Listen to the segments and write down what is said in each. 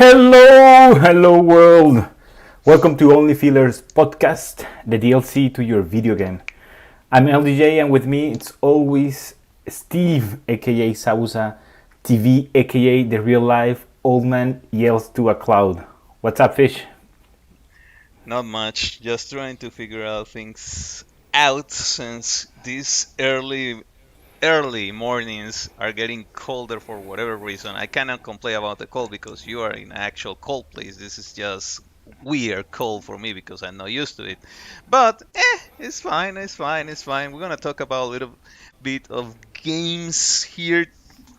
Hello world. Welcome to OnlyFillers Podcast, the DLC to your video game. I'm LDJ, and with me it's always Steve, aka Sausa TV, aka the real life old man yells to a cloud. What's up, fish? Not much, just trying to figure out things out since these early mornings are getting colder for whatever reason. I cannot complain about the cold because you are in an actual cold place. This is just weird cold for me because I'm not used to it. But it's fine, it's fine. We're gonna talk about a little bit of games here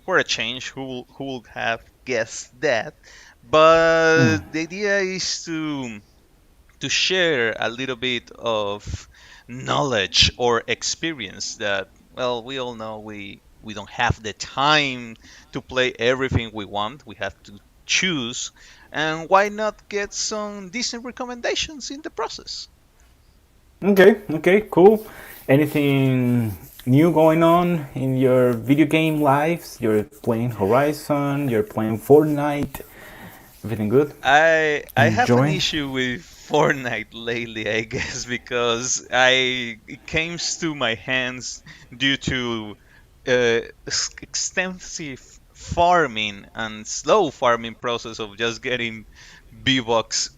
for a change. Who would have guessed that? But the idea is to share a little bit of knowledge or experience that, well, we all know we don't have the time to play everything we want. We have to choose, and why not get some decent recommendations in the process? Okay, cool. Anything new going on in your video game lives? You're playing Horizon, you're playing Fortnite. Everything good? I have an Enjoying? issue with Fortnite lately, I guess, because I it came to my hands due to extensive farming and slow farming process of just getting V-Bucks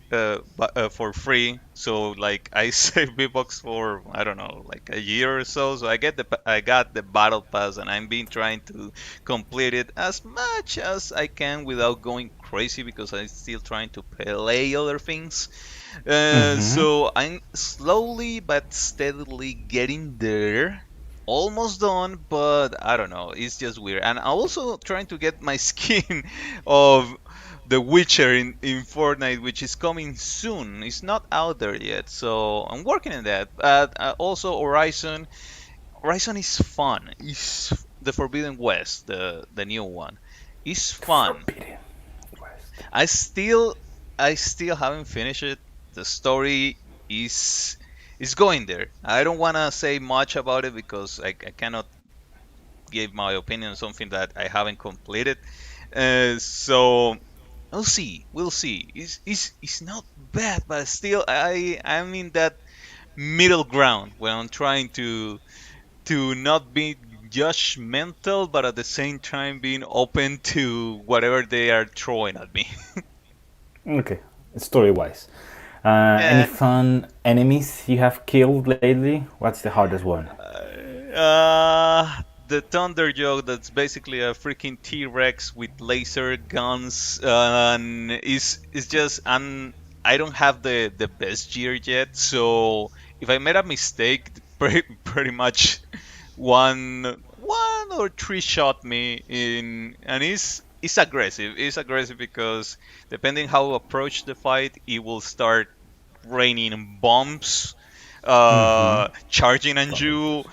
for free. So like I save V-Bucks for I don't know like a year or so. So I got the battle pass and I'm been trying to complete it as much as I can without going crazy because I'm still trying to play other things. Mm-hmm. So I'm slowly but steadily getting there. Almost done, but I don't know. It's just weird. And I'm also trying to get my skin of The Witcher in Fortnite, which is coming soon. It's not out there yet, so I'm working on that. But also Horizon. Horizon is fun. It's the Forbidden West, the new one. It's fun. Forbidden West. I still I still haven't finished it. The story is is going there. I don't wanna say much about it because I cannot give my opinion on something that I haven't completed. So we'll see. We'll see. It's not bad, but still I'm in that middle ground where I'm trying to not be judgmental, but at the same time being open to whatever they are throwing at me. Okay, story wise. Any Yeah. fun enemies you have killed lately? What's the hardest one? The Thunder Joke, that's basically a freaking T-Rex with laser guns, and is just I don't have the best gear yet, so if I made a mistake, pretty much one or three shot me in, and it's aggressive. It's aggressive because depending how you approach the fight, it will start raining bombs, Mm-hmm. charging on Thunder you, Joes.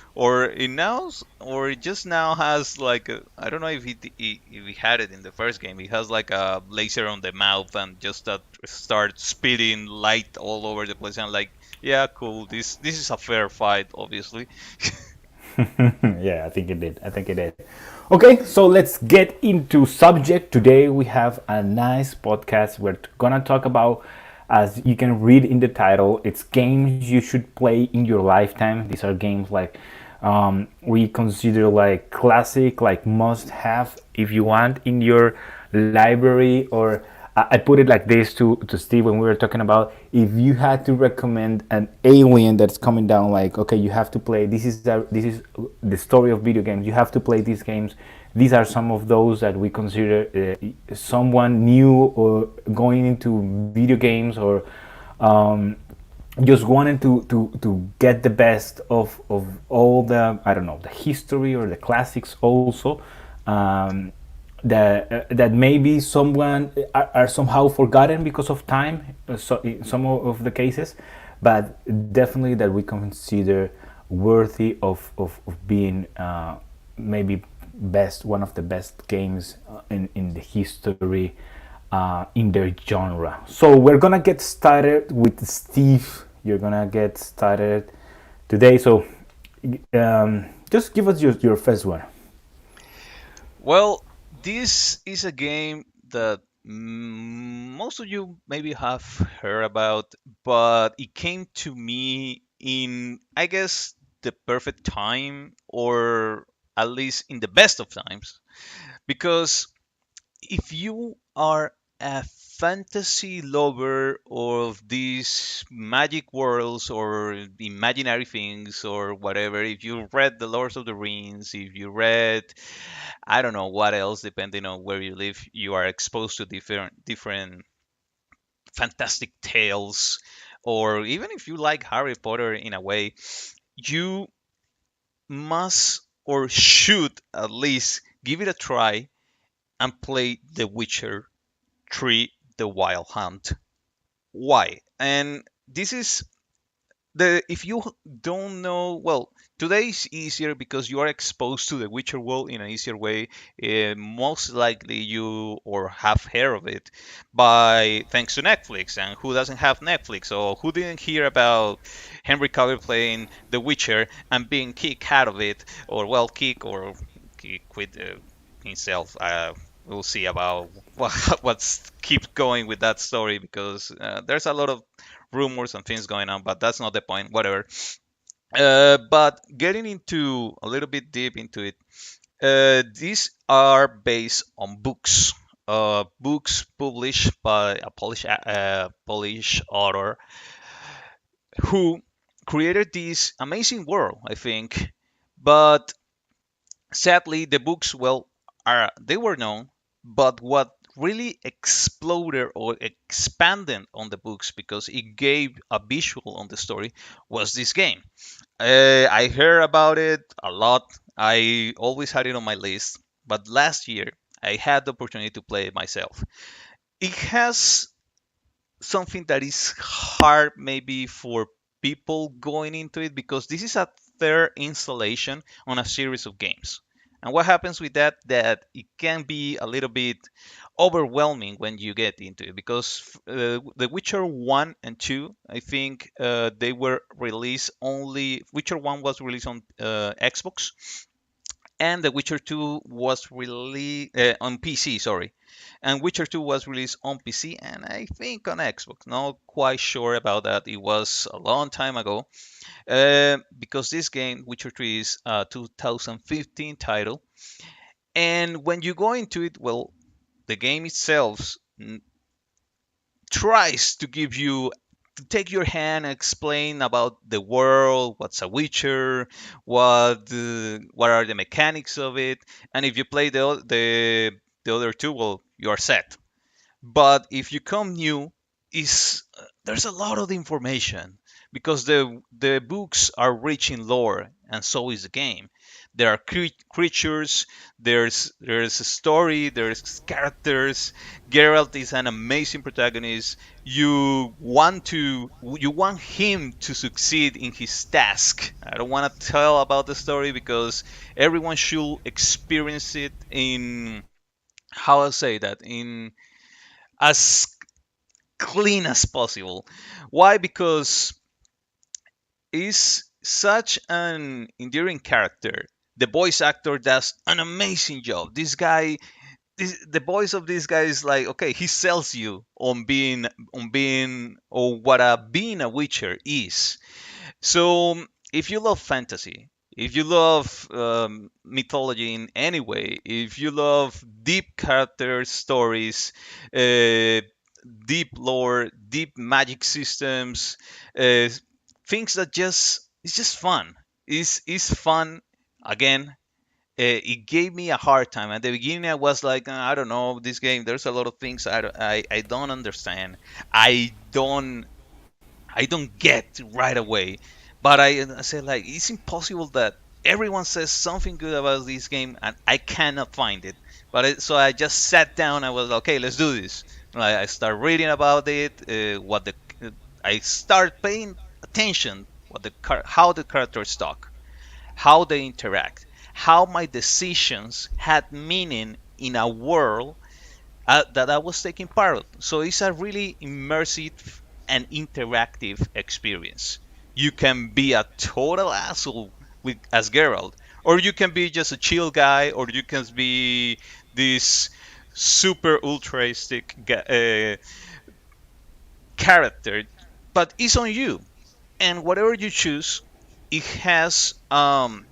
or it just now has like I don't know if if he had it in the first game. He has like a laser on the mouth and just start spitting light all over the place. And like, yeah, cool. This is a fair fight, obviously. Yeah, I think it did. Okay, so let's get into subject. Today we have a nice podcast. We're gonna talk about, as you can read in the title, it's games you should play in your lifetime. These are games like we consider like classic, like must have if you want in your library. Or I put it like this to Steve when we were talking about, if you had to recommend an alien that's coming down, like, okay, you have to play, this is the story of video games, you have to play these games. These are some of those that we consider someone new or going into video games, or um, just wanting to get the best of all the, I don't know, the history or the classics also, um, that maybe someone are somehow forgotten because of time, so in some of the cases, but definitely that we consider worthy of being maybe best, one of the best games in the history, in their genre. So we're gonna get started with Steve. You're gonna get started today. So just give us your first one. Well, this is a game that most of you maybe have heard about, but it came to me in, I guess, the perfect time, or at least in the best of times. Because if you are a fantasy lover of these magic worlds or imaginary things or whatever, if you read The Lord of the Rings, if you read, I don't know what else, depending on where you live, you are exposed to different fantastic tales, or even if you like Harry Potter in a way, you must or should at least give it a try and play The Witcher 3: The Wild Hunt. Why? And this is the if you don't know, well, today is easier because you are exposed to the Witcher world in an easier way. Most likely you or have heard of it by thanks to Netflix. And who doesn't have Netflix, or who didn't hear about Henry Cavill playing the Witcher and being kicked out of it, or well, kick with himself. We'll see about what's keeps going with that story, because there's a lot of rumors and things going on, but that's not the point. Whatever. But getting into a little bit deep into it, these are based on books. Books published by a Polish author who created this amazing world, I think. But sadly, the books, well, they were known, but what really exploded or expanded on the books, because it gave a visual on the story, was this game. I heard about it a lot. I always had it on my list, but last year I had the opportunity to play it myself. It has something that is hard maybe for people going into it, because this is a third installation on a series of games. And what happens with that, that it can be a little bit overwhelming when you get into it, because The Witcher 1 and 2, I think they were released only, Witcher 1 was released on Xbox, and The Witcher 2 was released on PC, sorry. And Witcher 2 was released on PC and I think on Xbox. Not quite sure about that. It was a long time ago. Because this game, Witcher 3, is a 2015 title. And when you go into it, well, the game itself tries to give you to take your hand and explain about the world, what's a Witcher, what are the mechanics of it, and if you play the other two, well, you are set. But if you come new, is there's a lot of information, because the books are rich in lore, and so is the game. There are creatures, there's a story, there's characters. Geralt is an amazing protagonist. You want him to succeed in his task. I don't want to tell about the story, because everyone should experience it in, how I say that, in as clean as possible. Why? Because he's such an endearing character. The voice actor does an amazing job. The voice of this guy is like, okay, he sells you on being or what a being a Witcher is. So if you love fantasy, if you love mythology in any way, if you love deep character stories, uh, deep lore, deep magic systems, uh, things that just it's just fun. It's fun. Again, it gave me a hard time at the beginning. I was like, I don't know this game. There's a lot of things I don't understand. I don't I don't get right away. But I said, like, it's impossible that everyone says something good about this game and I cannot find it. So I just sat down. I was like, okay, let's do this. I start reading about it. I start paying attention how the characters talk, how they interact, how my decisions had meaning in a world that I was taking part of. So it's a really immersive and interactive experience. You can be a total asshole as Geralt, or you can be just a chill guy, or you can be this. super ultraistic character, but it's on you. And whatever you choose, it has um,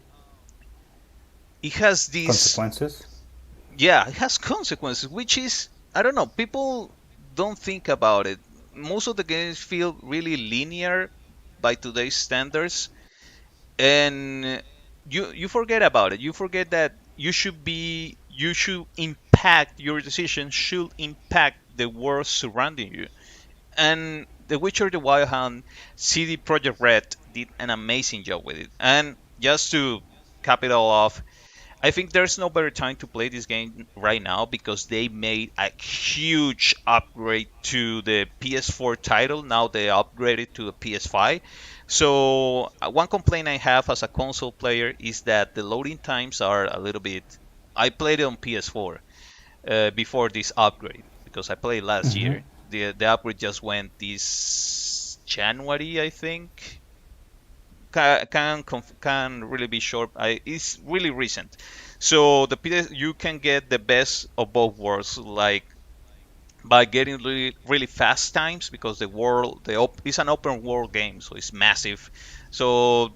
it has these Consequences. yeah, it has consequences, which is I don't know. People don't think about it. Most of the games feel really linear by today's standards, and you forget about it. You forget that you should impact your decision should impact the world surrounding you. And The Witcher: The Wild Hunt, CD Projekt Red did an amazing job with it. And just to cap it all off, I think there's no better time to play this game right now because they made a huge upgrade to the PS4 title. Now they upgraded to the PS5. So, one complaint I have as a console player is that the loading times are a little bit. I played it on PS4 before this upgrade because I played last Hmm. year. The upgrade just went this January, I think. Can really be short. It's really recent. So the PS you can get the best of both worlds, like by getting really fast times because it's an open world game, so it's massive. So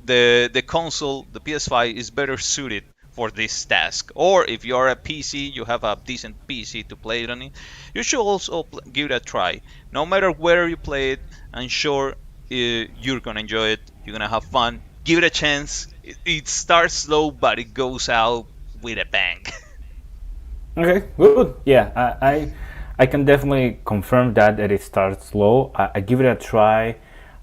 the console, the PS5, is better suited for this task. Or if you're a PC, you have a decent PC to play it on it, you should also give it a try. No matter where you play it, I'm sure you're gonna enjoy it. You're gonna have fun. Give it a chance. It starts slow, but it goes out with a bang. Okay, good. Yeah, I can definitely confirm that it starts slow. I give it a try.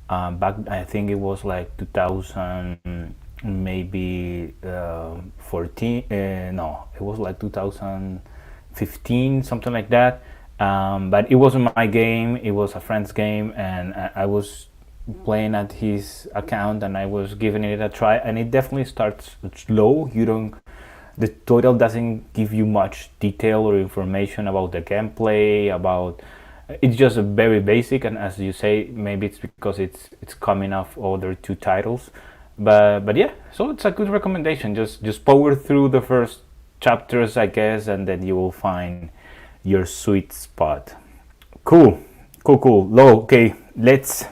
Back, I think it was like 2000, maybe 14. No, it was like 2015, something like that. But it wasn't my game. It was a friend's game, and I was playing at his account, and I was giving it a try. And it definitely starts slow. You don't the tutorial doesn't give you much detail or information about the gameplay about it's just a very basic, and as you say, maybe it's because it's coming off other two titles, but yeah, so it's a good recommendation. Just power through the first chapters, I guess, and then you will find your sweet spot. Cool, cool. Low. Okay, let's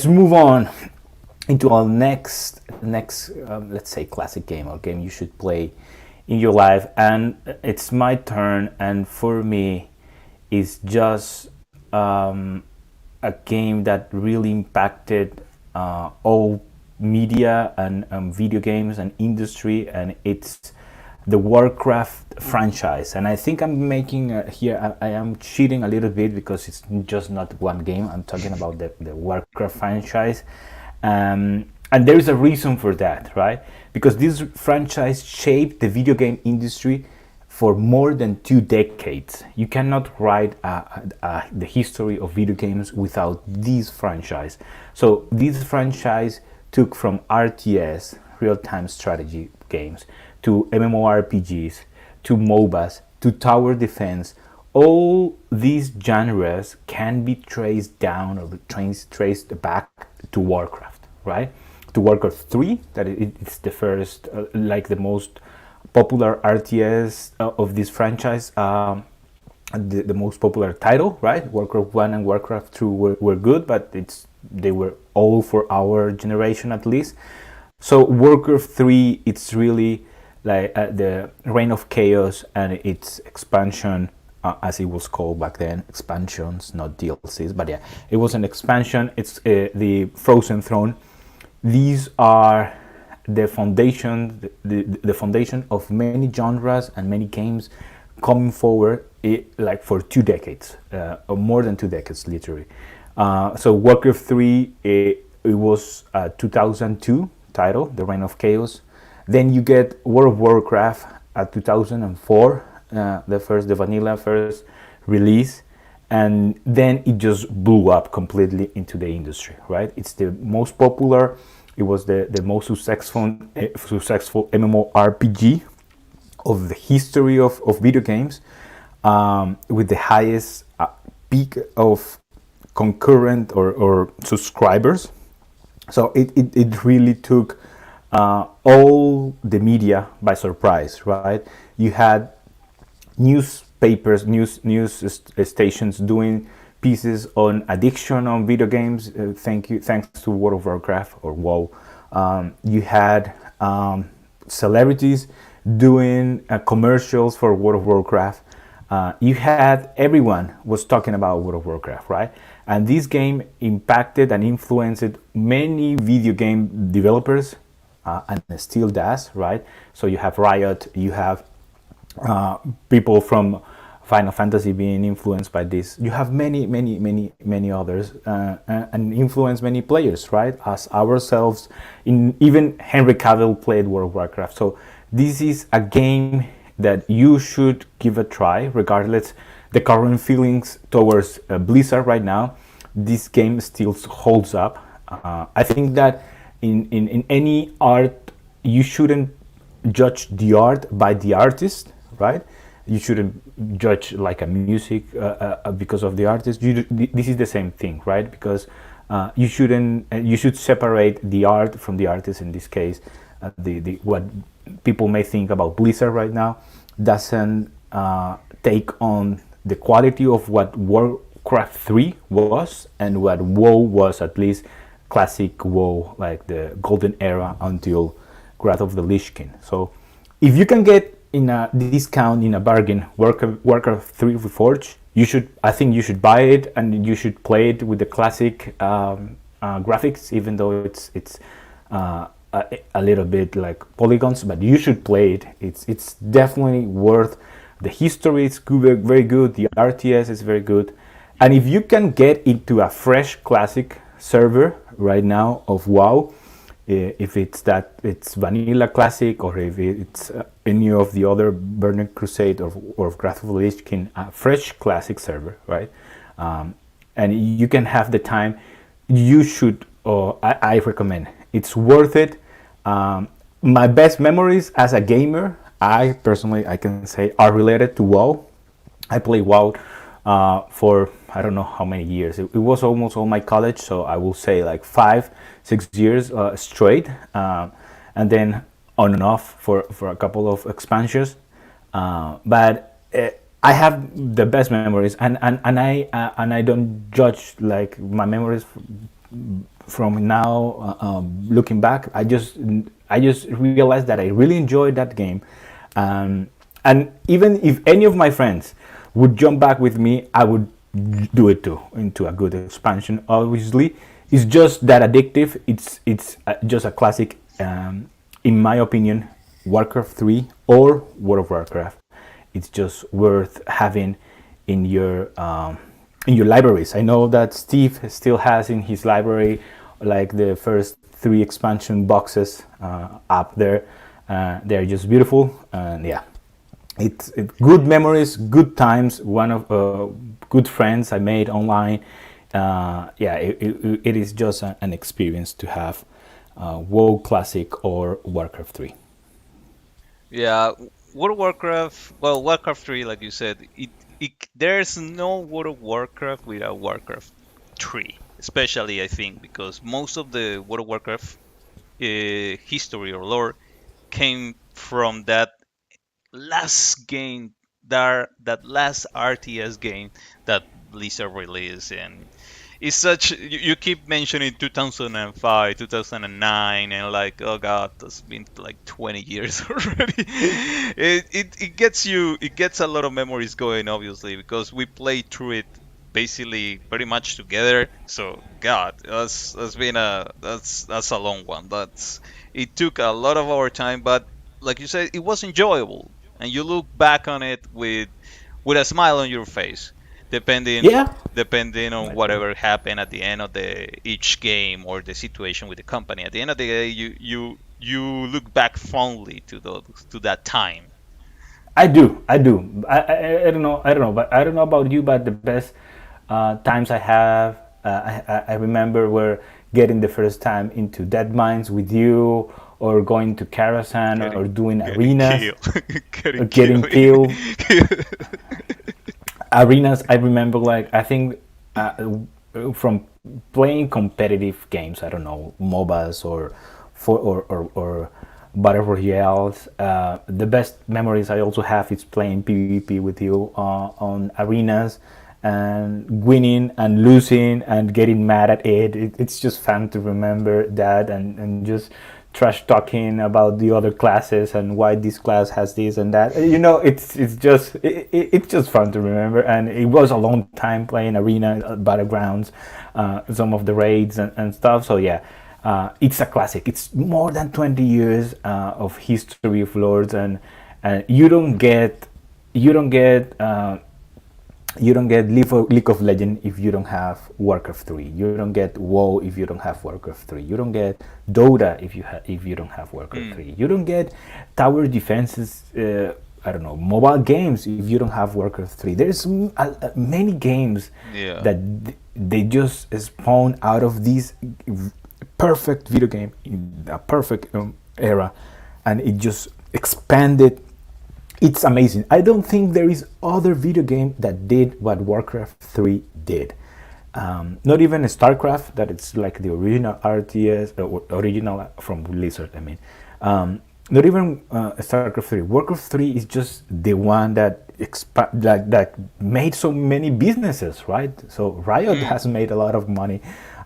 move on into our next let's say classic game or game you should play in your life, and it's my turn. And for me is just a game that really impacted all media and video games and industry, and it's the Warcraft franchise. And I think I'm making here, I am cheating a little bit because it's just not one game. I'm talking about the Warcraft franchise. And there is a reason for that, right? Because this franchise shaped the video game industry for more than 2 decades. You cannot write the history of video games without this franchise. So this franchise took from RTS, real-time strategy games, to MMORPGs, to MOBAs, to tower defense. All these genres can be traced down or traced back to Warcraft, right? To Warcraft 3, that it's the first, like the most popular RTS of this franchise, the most popular title, right? Warcraft 1 and Warcraft 2 were good, but they were all for our generation at least. So Warcraft 3, it's really like the Reign of Chaos and its expansion, as it was called back then, expansions, not DLCs, but yeah, it was an expansion. It's the Frozen Throne. These are the foundation, the foundation of many genres and many games coming forward, like for 2 decades, or more than 2 decades, literally. So Warcraft 3, it was a 2002 title, The Reign of Chaos. Then you get World of Warcraft at 2004, the vanilla first release, and then it just blew up completely into the industry, right? It's the most popular. It was the most successful MMORPG of the history of video games, with the highest peak of concurrent or subscribers. So it really took all the media by surprise, right? You had news newspapers, stations doing pieces on addiction on video games. Thanks to World of Warcraft or WoW. You had celebrities doing commercials for World of Warcraft. You had everyone was talking about World of Warcraft, right? And this game impacted and influenced many video game developers, and it still does, right? So you have Riot, you have people from Final Fantasy being influenced by this. You have many others, and influence many players, right? As ourselves, in even Henry Cavill played World of Warcraft. So this is a game that you should give a try, regardless the current feelings towards Blizzard right now. This game still holds up. I think that in any art, you shouldn't judge the art by the artist, right? You shouldn't judge like a music because of the artist. This is the same thing, right? Because you shouldn't. You should separate the art from the artist. In this case, the what people may think about Blizzard right now doesn't take on the quality of what Warcraft 3 was and what WoW was, at least classic WoW, like the golden era until Wrath of the Lich King. So if you can get in a discount, in a bargain, Warcraft 3 Reforged, I think you should buy it, and you should play it with the classic graphics, even though it's a little bit like polygons, but you should play it. It's definitely worth. The history is good, very good. The RTS is very good, and if you can get into a fresh classic server right now of WoW, if it's vanilla classic, or if it's any of the other Burning Crusade or Wrath of the Lich King, a fresh classic server, right? And you can have the time. You should. I recommend. It's worth it. My best memories as a gamer, I can say, are related to WoW. I played WoW for I don't know how many years. It was almost all my college, so I will say like 5-6 years straight, and then on and off for a couple of expansions. But I have the best memories, and I don't judge like my memories from now. Looking back, I just realized that I really enjoyed that game, and even if any of my friends would jump back with me, I would do it too, into a good expansion. Obviously, it's just that addictive. It's just a classic, in my opinion. Warcraft 3 or World of Warcraft, it's just worth having in your libraries. I know that Steve still has in his library like the first 3 expansion boxes up there. They're just beautiful, and yeah, it's good memories, good times. One of good friends I made online. Yeah, it is just an experience to have WoW Classic or Warcraft 3. Yeah, World of Warcraft. Well, Warcraft 3, like you said, there's no World of Warcraft without Warcraft 3. Especially, I think, because most of the World of Warcraft history or lore came from that last game, that last RTS game that Blizzard released, and it's such. You keep mentioning 2005, 2009, and like, oh god, that's been like 20 years already. It gets you. It gets a lot of memories going, obviously, because we played through it basically pretty much together. So god, that's a long one. It took a lot of our time, but like you said, it was enjoyable, and you look back on it with a smile on your face, depending Yeah, depending on whatever happened at the end of each game or the situation with the company. At the end of the day, you look back fondly to that time. I do. I don't know. But I don't know about you. But the best times I have, I remember were getting the first time into Dead Mines with you, or going to Karazhan, or doing Getting arenas, killed, or getting getting killed. killed. Arenas, I remember, like, I think from playing competitive games. I don't know, MOBAs or for or battle royales. The best memories I also have is playing PvP with you on arenas and winning and losing and getting mad at it's just fun to remember that, and just trash talking about the other classes and why this class has this and that. It's just fun to remember, and it was a long time playing arena battlegrounds, some of the raids and stuff. So yeah, it's a classic. It's more than 20 years of history of Lords, and you don't get League of Legends if you don't have Warcraft 3. You don't get WoW if you don't have Warcraft 3. You don't get Dota if you don't have Warcraft Mm, 3. You don't get tower defenses. I don't know, mobile games if you don't have Warcraft 3. There's many games yeah. that they just spawn out of this perfect video game in a perfect era, and it just expanded. It's amazing. I don't think there is other video game that did what Warcraft 3 did. Not even StarCraft, that it's like the original RTS, original from Blizzard. I mean, not even StarCraft 3. Warcraft 3 is just the one that that made so many businesses, right? So Riot Mm, has made a lot of money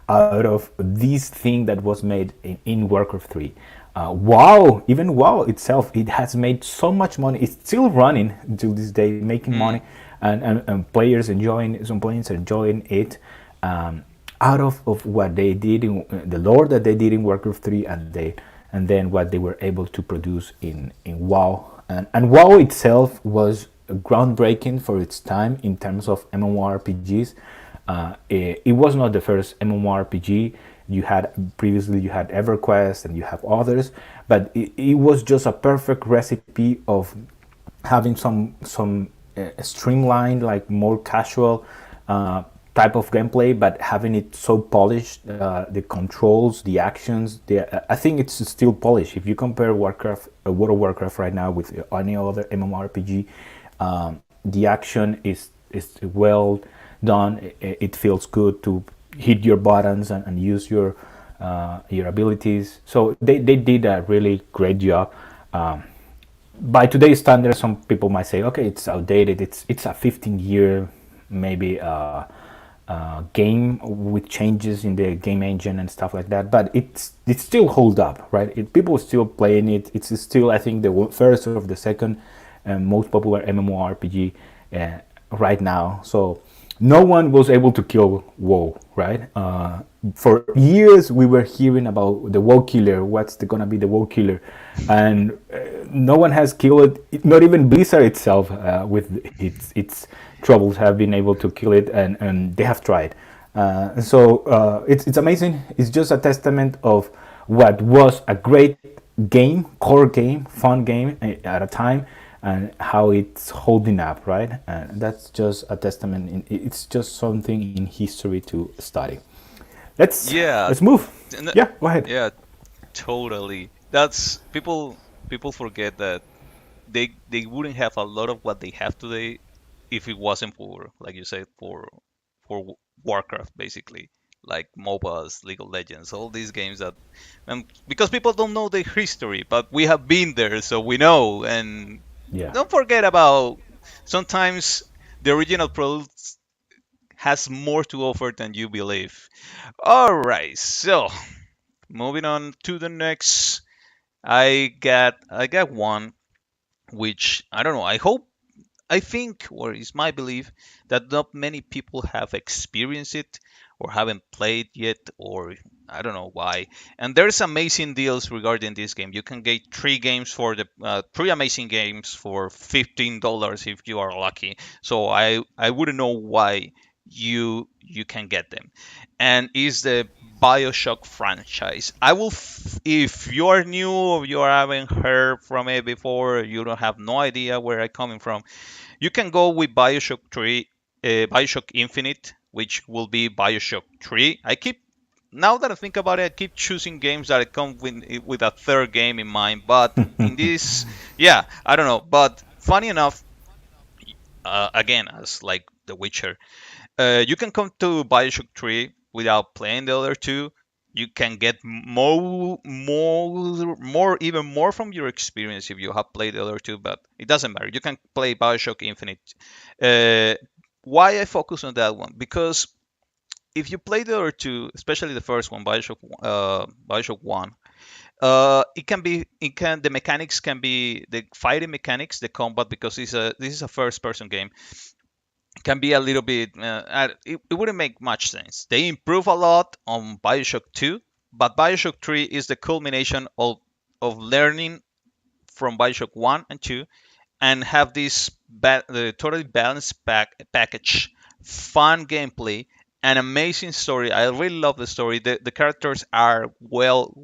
out of this thing that was made in Warcraft 3. WoW, even WoW itself, it has made so much money. It's still running until this day, making mm, money, and players enjoying, some players enjoying it, out of what they did in the lore that they did in Warcraft 3, and then what they were able to produce in WoW. And WoW itself was groundbreaking for its time in terms of MMORPGs. It was not the first MMORPG. You had EverQuest and you have others, but it was just a perfect recipe of having some streamlined, like more casual type of gameplay, but having it so polished, the controls, the actions. I think it's still polished. If you compare World of Warcraft right now with any other MMORPG, the action is well done. It feels good to hit your buttons and use your abilities. So they did a really great job. By today's standards, some people might say, okay, it's outdated. It's a 15-year maybe game with changes in the game engine and stuff like that. But it still hold up, right? People still playing it. It's still, I think, the first or the second most popular MMORPG right now. So no one was able to kill WoW, right? For years we were hearing about the WoW killer. What's gonna be the WoW killer? And no one has killed it. Not even Blizzard itself, with its troubles, have been able to kill it, and they have tried. It's amazing. It's just a testament of what was a great game, core game, fun game at a time, and how it's holding up, right? And that's just a testament. It's just something in history to study. Let's yeah. let's move. And Yeah, go ahead. yeah, totally. That's people forget that they wouldn't have a lot of what they have today if it wasn't for, like you said, for Warcraft, basically, like MOBAs, League of Legends, all these games that, because people don't know the history, but we have been there, so we know. And Yeah. don't forget about, sometimes the original product has more to offer than you believe. All right, so moving on to the next, I got one which I don't know. I think, or it's my belief, that not many people have experienced it or haven't played yet, or I don't know why. And there's amazing deals regarding this game. You can get three amazing games for $15 if you are lucky. So I wouldn't know why you can get them. And is the BioShock franchise. If you are new or you haven't heard from it before, you don't have no idea where I'm coming from, you can go with BioShock 3, BioShock Infinite, which will be BioShock 3. Now that I think about it, I keep choosing games that come with a third game in mind. But in this, yeah, I don't know. But funny enough, again, as like The Witcher, you can come to BioShock 3 without playing the other two. You can get even more from your experience if you have played the other two, but it doesn't matter. You can play Bioshock Infinite. Uh, why I focus on that one? Because if you play the other two, especially the first one, Bioshock One, the mechanics can be the fighting mechanics, the combat, because this is a first person game, can be a little bit it wouldn't make much sense. They improve a lot on Bioshock 2, but Bioshock 3 is the culmination of learning from Bioshock 1 and 2, and have this totally balanced package, fun gameplay, an amazing story. I really love the story. The characters are well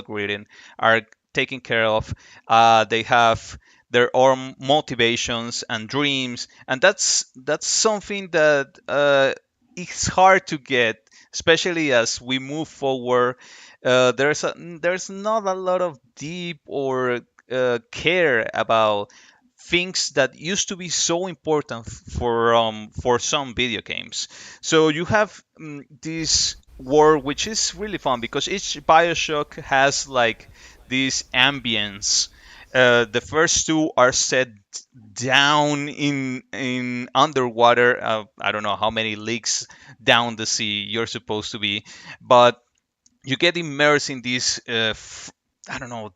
written, are taken care of. They have their own motivations and dreams, and that's something that it's hard to get, especially as we move forward. There's not a lot of deep or care about things that used to be so important for some video games. So you have this world which is really fun because each Bioshock has like this ambience. The first two are set down in underwater. I don't know how many leagues down the sea you're supposed to be, but you get immersed in this. I don't know,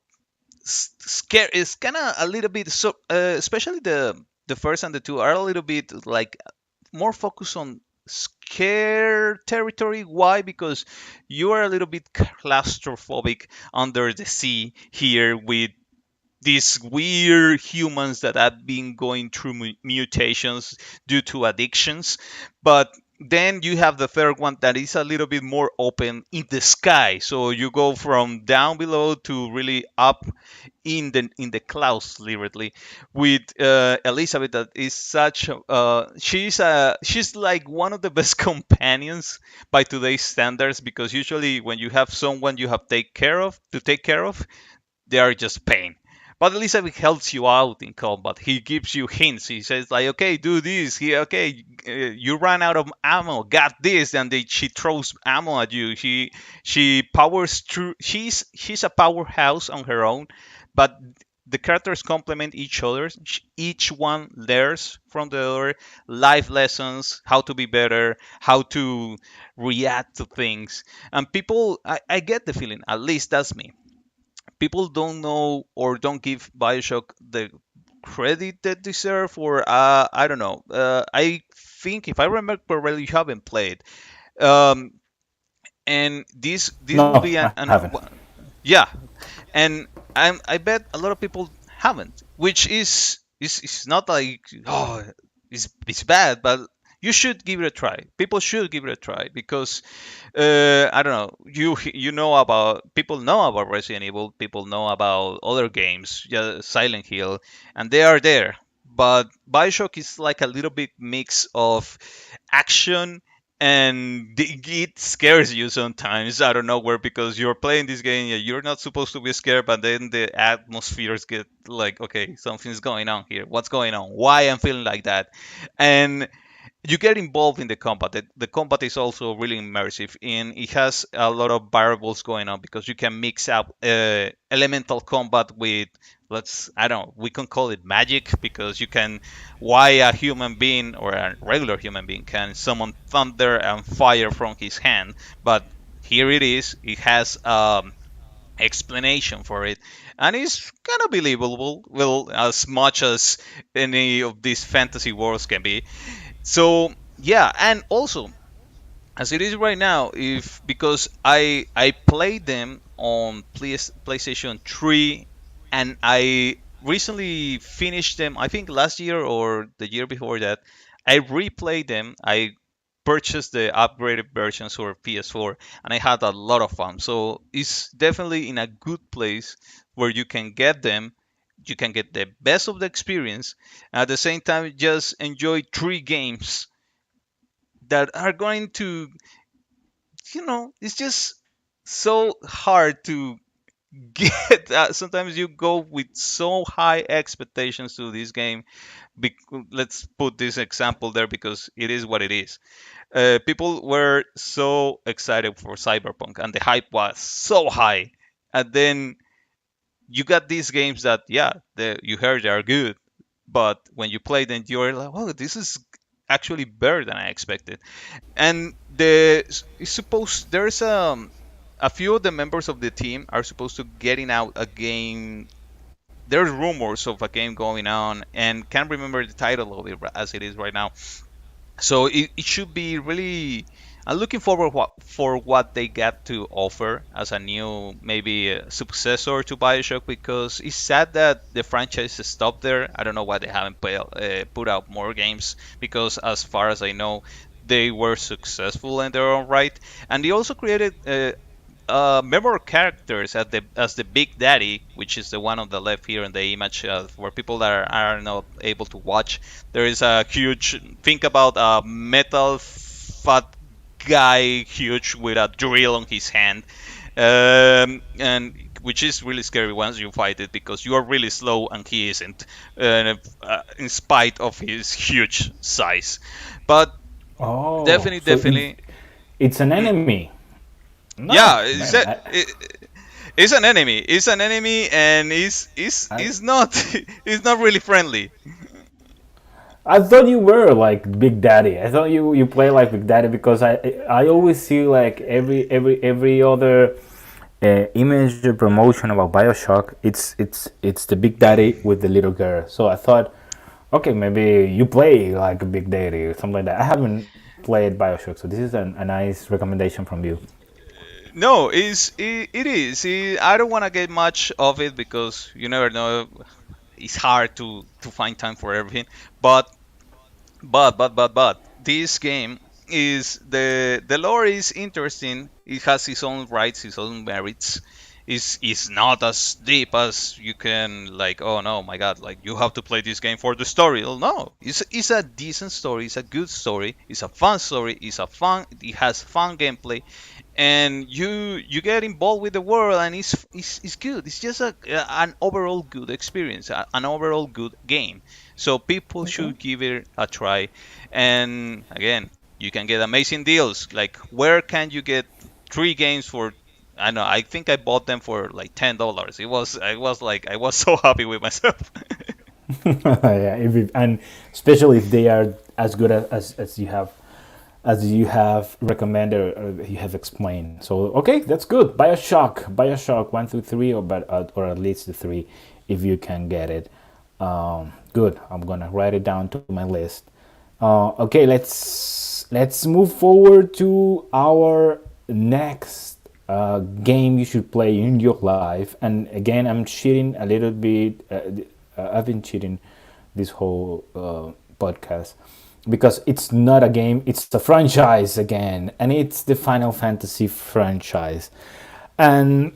scare is kind of a little bit so especially the first and the two are a little bit like more focused on scare territory. Why? Because you are a little bit claustrophobic under the sea here with these weird humans that have been going through mutations due to addictions. But then you have the third one that is a little bit more open in the sky. So you go from down below to really up in the clouds, literally, with Elizabeth. That is such she's like one of the best companions by today's standards, because usually when you have someone you have take care of, they are just pain. But Elizabeth helps you out in combat. He gives you hints. He says like, "Okay, do this. Okay, you ran out of ammo. Got this." And she throws ammo at you. She powers through. She's a powerhouse on her own, but the characters complement each other. Each one learns from the other life lessons, how to be better, how to react to things. And people, I get the feeling, at least that's me, people don't know or don't give Bioshock the credit they deserve, or I don't know. I think if I remember correctly, you haven't played. Um, and this will No, be I haven't. yeah, and I bet a lot of people haven't, which is not like, oh, it's bad, but you should give it a try. People should give it a try because I don't know. You know about people know about Resident Evil. People know about other games, yeah, Silent Hill, and they are there. But Bioshock is like a little bit mix of action, and it scares you sometimes out of nowhere because you're playing this game. You're not supposed to be scared, but then the atmospheres get like, okay, something's going on here. What's going on? Why I'm feeling like that? And you get involved in the combat. The combat is also really immersive, and it has a lot of variables going on because you can mix up elemental combat with, let's, I don't know, we can call it magic, because you can, why a human being or a regular human being can summon thunder and fire from his hand, but here it is. It has explanation for it, and it's kind of believable, well, as much as any of these fantasy worlds can be. So yeah, and also as it is right now, if because I played them on PlayStation 3, and I recently finished them. I think last year or the year before that, I replayed them. I purchased the upgraded versions for PS4, and I had a lot of fun. So it's definitely in a good place where you can get them. You can get the best of the experience. At the same time, just enjoy three games that are going to, it's just so hard to get sometimes you go with so high expectations to this game. Let's put this example there because it is what it is. People were so excited for Cyberpunk, and the hype was so high. And then you got these games that, yeah, you heard they are good, but when you play them, you're like, "Oh, this is actually better than I expected." And it's supposed there's a few of the members of the team are supposed to getting out a game. There's rumors of a game going on, and can't remember the title of it as it is right now. So it should be really. I'm looking forward for what they get to offer as a new maybe successor to Bioshock, because it's sad that the franchise is stopped there. I don't know why they haven't put out more games, because as far as I know, they were successful in their own right, and they also created memorable characters as the Big Daddy, which is the one on the left here in the image, for people that are not able to watch. There is a huge. Think about a metal fat guy, huge with a drill on his hand, and which is really scary once you fight it because you are really slow and he isn't, in spite of his huge size. But Oh, definitely, so definitely. it's an mm, enemy. No, yeah, man. it's an enemy. It's an enemy, and I is not it's not really friendly. I thought you were like Big Daddy. I thought you play like Big Daddy because I always see like every other image or promotion about Bioshock. It's the Big Daddy with the little girl. So I thought, okay, maybe you play like a Big Daddy or something like that. I haven't played Bioshock, so this is a nice recommendation from you. No, it is. I don't want to get much of it because you never know. It's hard to find time for everything. But but this game is the lore is interesting. It has its own rights, its own merits. Is not as deep as you can, like, oh no, my god, like you have to play this game for the story. Well, no, it's a decent story. It's a good story. It's a fun story. It has fun gameplay, and you get involved with the world, and it's good. It's just an overall good experience, an overall good game. So people Okay. should give it a try. And again, you can get amazing deals. Like, where can you get three games for? I know. I think I bought them for like $10. I was so happy with myself. Yeah, and especially if they are as good as you have recommended or you have explained. So okay, that's good. Bioshock 1 through 3, or at least the three, if you can get it. Good. I'm gonna write it down to my list. Okay, let's move forward to our next game you should play in your life. And again, I'm cheating a little bit. I've been cheating this whole podcast because it's not a game; it's a franchise again, and it's the Final Fantasy franchise. And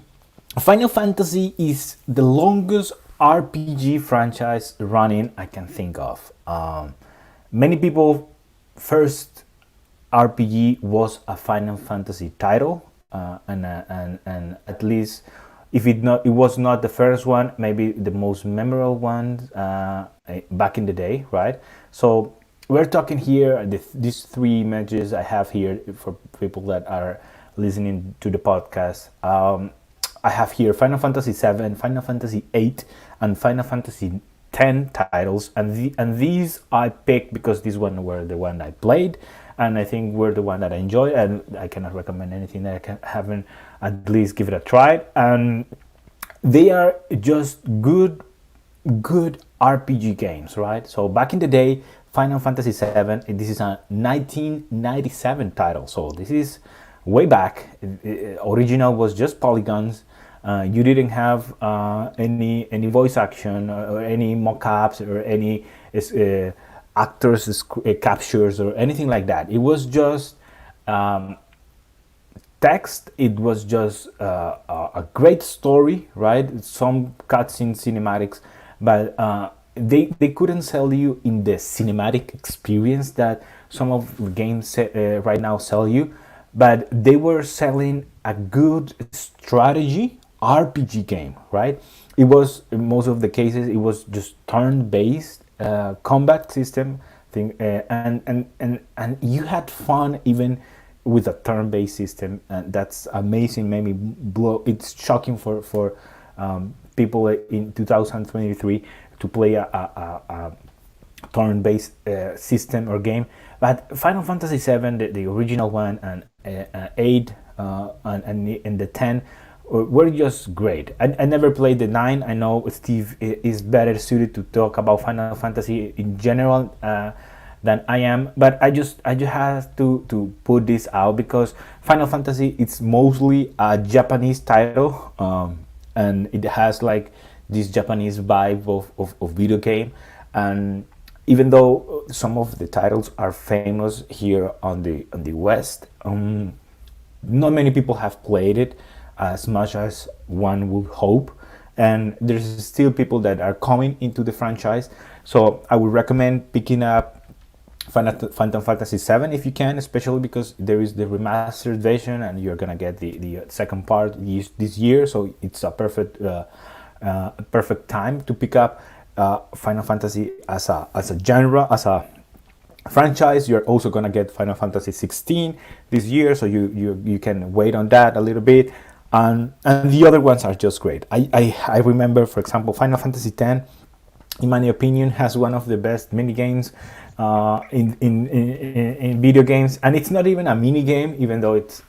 Final Fantasy is the longest RPG franchise running I can think of. Many people first RPG was a Final Fantasy title, and at least if it was not the first one, maybe the most memorable one back in the day, right? So we're talking here these three images I have here for people that are listening to the podcast. I have here Final Fantasy 7, Final Fantasy 8, and Final Fantasy 10 titles, and these I picked because these one were the one I played, and I think were the one that I enjoyed, and I cannot recommend anything that haven't at least give it a try. And they are just good RPG games, right? So back in the day, Final Fantasy 7, this is a 1997 title, so this is way back. Original was just polygons. You didn't have any voice action or any mock-ups or any actors captures or anything like that. It was just text. It was just a great story, right? Some cutscene cinematics, but they couldn't sell you in the cinematic experience that some of the games right now sell you, but they were selling a good strategy RPG game, right? It was, in most of the cases, it was just turn-based combat system thing, and you had fun even with a turn-based system, and that's amazing. Made me blow. It's shocking for people in 2023 to play a turn-based system or game. But Final Fantasy VII, the original one, and 8 and the 10 were just great. I never played the 9. I know Steve is better suited to talk about Final Fantasy in general than I am, but I just have to put this out because Final Fantasy, it's mostly a Japanese title, and it has like this Japanese vibe of video game. And even though some of the titles are famous here on the West, not many people have played it as much as one would hope, and there's still people that are coming into the franchise. So I would recommend picking up Phantom Fantasy VII if you can, especially because there is the remastered version, and you're gonna get the second part this year. So it's a perfect time to pick up Final Fantasy as a genre, as a franchise. You're also gonna get Final Fantasy 16 this year, so you can wait on that a little bit. And the other ones are just great. I remember, for example, Final Fantasy 10, in my opinion, has one of the best mini games in video games, and it's not even a mini game, even though it's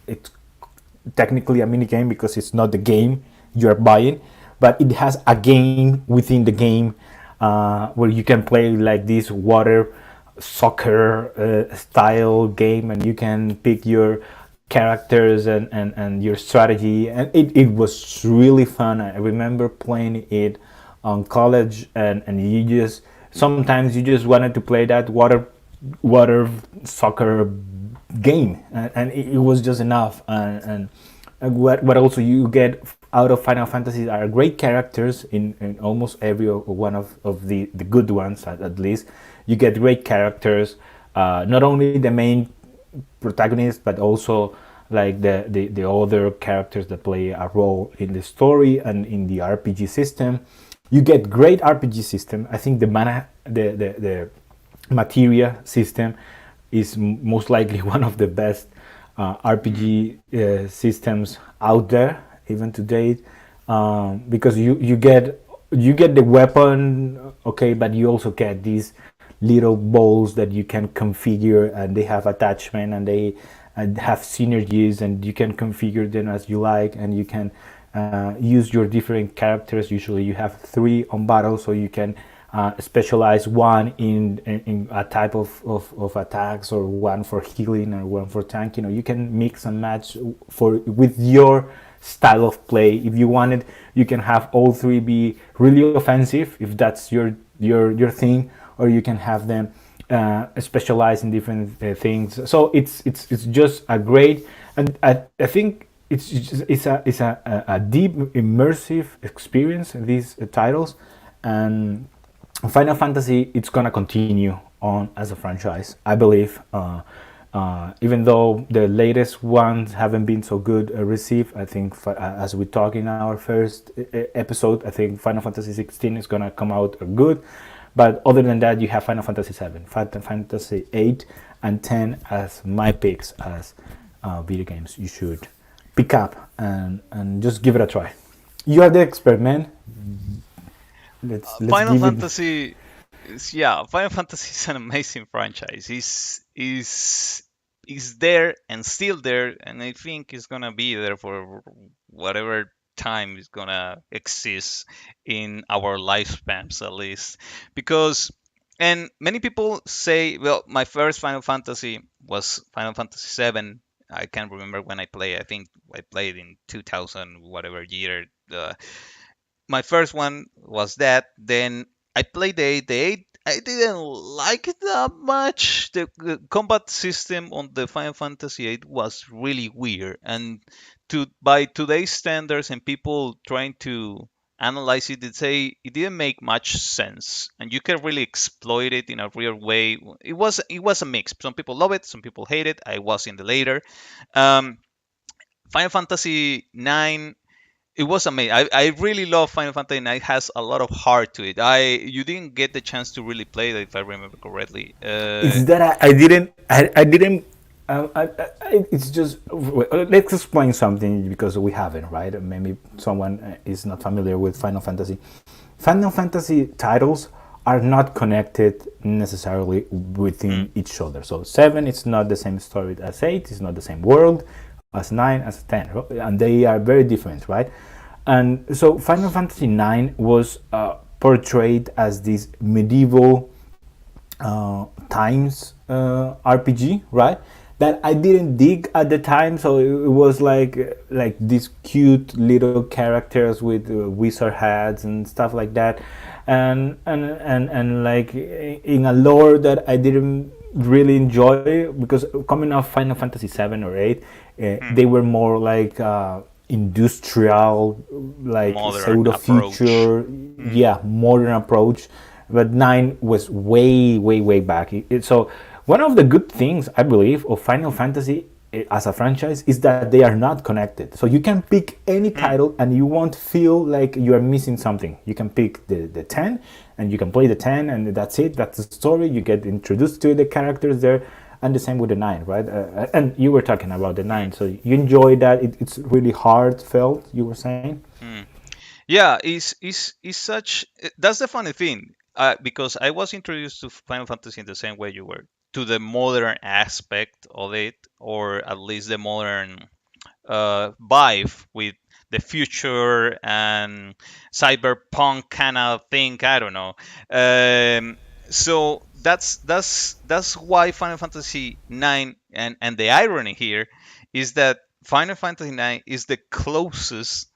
technically a mini game because it's not the game you're buying, but it has a game within the game where you can play like this water soccer style game, and you can pick your characters and your strategy, and it was really fun. I remember playing it on college, and you just sometimes you just wanted to play that water soccer game, and it was just enough. And what also you get out of Final Fantasy are great characters in almost every one of the good ones, at least. You get great characters, not only the main protagonist, but also like the other characters that play a role in the story and in the RPG system. You get great RPG system. I think the materia system is most likely one of the best RPG systems out there even to date, because you get the weapon, okay, but you also get these little balls that you can configure, and they have attachment, and they have synergies, and you can configure them as you like, and you can use your different characters. Usually you have 3 on battle, so you can specialize one in a type of attacks, or one for healing, or one for tank. You can mix and match with your style of play. If you wanted, you can have all 3 be really offensive if that's your thing, or you can have them specialize in different things. So it's just a great, and I think it's a deep immersive experience in these titles. And Final Fantasy, it's gonna continue on as a franchise, I believe. Even though the latest ones haven't been so good received, I think as we talk in our first episode, I think Final Fantasy 16 is gonna come out good. But other than that, you have Final Fantasy 7, Final Fantasy 8, and 10 as my picks as video games you should pick up and just give it a try. You are the expert, man. Let's Final give it. Fantasy Final Fantasy is an amazing franchise. Is there and still there, and I think it's gonna be there for whatever time is gonna exist in our lifespans, at least. Because, and many people say, well, my first Final Fantasy was Final Fantasy 7. I can't remember when I played. I think I played in 2000 whatever year. My first one was that. Then I played the 8. The 8, I didn't like it that much. The combat system on the Final Fantasy 8 was really weird, and by today's standards and people trying to analyze it, they say it didn't make much sense, and you can really exploit it in a real way. It was a mix. Some people love it, some people hate it. I was in the later. Um, Final Fantasy 9. it was amazing. I really love Final Fantasy IX. It has a lot of heart to it. You didn't get the chance to really play it, if I remember correctly. It's that I didn't. It's just let's explain something because we haven't, right? Maybe someone is not familiar with Final Fantasy. Final Fantasy titles are not connected necessarily within Mm, each other. So seven, it's not the same story as eight. It's not the same world as nine as 10, and they are very different, right? And so Final Fantasy nine was portrayed as this medieval times RPG, right? That I didn't dig at the time, so it was like these cute little characters with wizard hats and stuff like that, and like in a lore that I didn't really enjoy because coming off Final Fantasy 7 or 8, mm. they were more like industrial, like Modern pseudo approach. future, Mm, yeah, modern approach. But 9 was way back. So one of the good things I believe of Final Fantasy as a franchise is that they are not connected. So you can pick any mm. title and you won't feel like you are missing something. You can pick the 10 and you can play the 10 and that's it. That's the story. You get introduced to the characters there. And the same with the 9, right? And you were talking about the Mm, 9. So you enjoy that. It's really heartfelt, you were saying? mm. Yeah, is such. That's the funny thing, because I was introduced to Final Fantasy in the same way you were, to the modern aspect of it, or at least the modern vibe with the future and cyberpunk kind of thing. I don't know. So that's why Final Fantasy IX, and the irony here is that Final Fantasy IX is the closest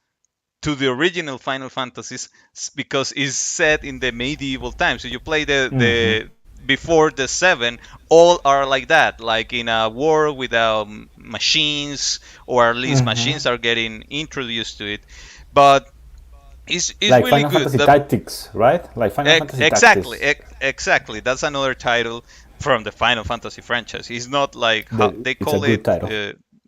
to the original Final Fantasies because it's set in the medieval times. So you play Mm-hmm. the before the seven, all are like that, like in a world without machines, or at least Mm-hmm. machines are getting introduced to it. But it's Like really Final good. Fantasy Tactics, right? Like Final Fantasy Exactly, Tactics. exactly. That's another title from the Final Fantasy franchise. It's not like how they It's a call good it title.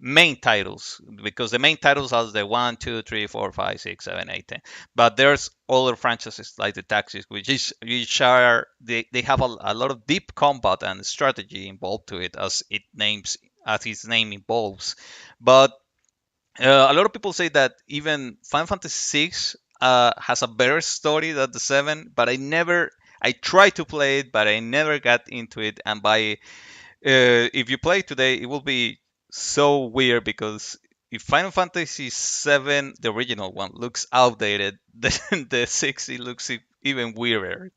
main titles, because the main titles are the one, two, three, four, five, six, seven, eight, 10. But there's other franchises like the Tactics, which are they have a lot of deep combat and strategy involved to it, as its name involves. But a lot of people say that even Final Fantasy VI has a better story than the seven, but I tried to play it, but I never got into it. And if you play today, it will be so weird because if Final Fantasy VII, the original one, looks outdated, then the 60 looks even weirder.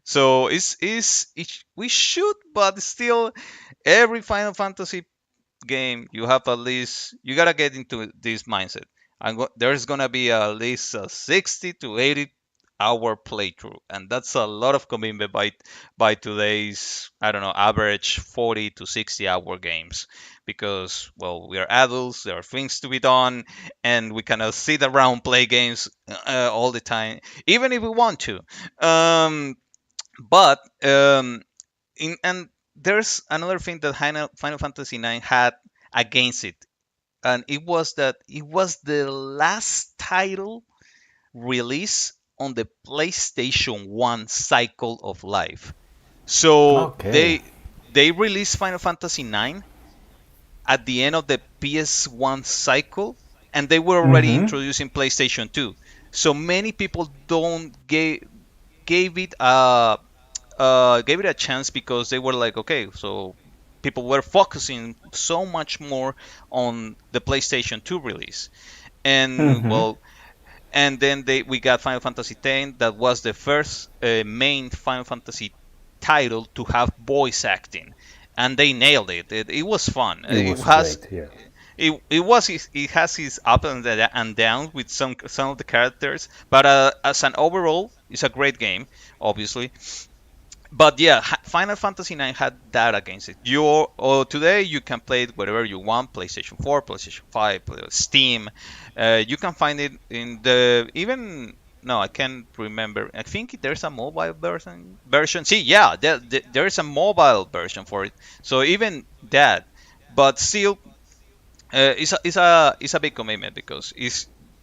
So we should, but still, every Final Fantasy game, you have at least you gotta get into this mindset. There's gonna be at least a 60 to 80 hour playthrough, and that's a lot of commitment by today's, I don't know, average 40 to 60 hour games, because well, we are adults, there are things to be done, and we cannot sit around play games all the time, even if we want to. Um, but and there's another thing that Final Fantasy IX had against it, and it was that it was the last title released on the PlayStation 1 cycle of life. So Okay. they released Final Fantasy IX at the end of the PS1 cycle, and they were already Mm-hmm. introducing PlayStation 2. So many people don't gave it a chance, because they were like, okay, so people were focusing so much more on the PlayStation 2 release, and Mm-hmm. well, and then we got Final Fantasy X, that was the first main Final Fantasy title to have voice acting, and they nailed it. It was fun. It It was has great. Yeah. it has its up and downs with some of the characters, but as an overall, it's a great game, obviously. But yeah, Final Fantasy IX had that against it. Today you can play it wherever you want: PlayStation 4, PlayStation 5, Steam. You can find it in the even. No, I can't remember. I think there's a mobile version. See, yeah, there's a mobile version for it. So even that, but still, it's a big commitment, because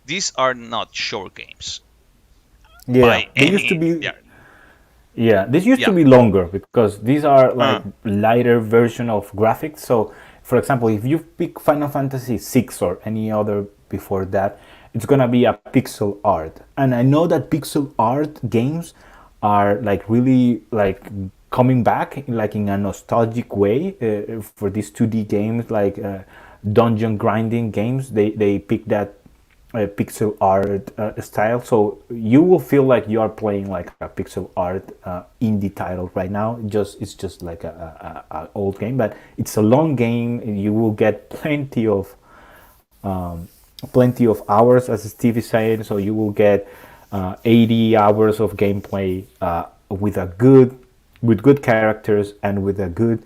these are not short games Yeah, by they used to any. be. Yeah, Yeah, this used to yeah. be longer because these are like Uh, lighter version of graphics. So, for example, if you pick Final Fantasy 6 or any other before that, it's gonna be a pixel art. And I know that pixel art games are like really like coming back like in a nostalgic way for these 2D games like dungeon grinding games. They pick that pixel art style, so you will feel like you are playing like a pixel art indie title right now. Just it's just like a old game, but it's a long game. You will get plenty of hours, as Steve is saying. So you will get 80 hours of gameplay with a good with good characters and with a good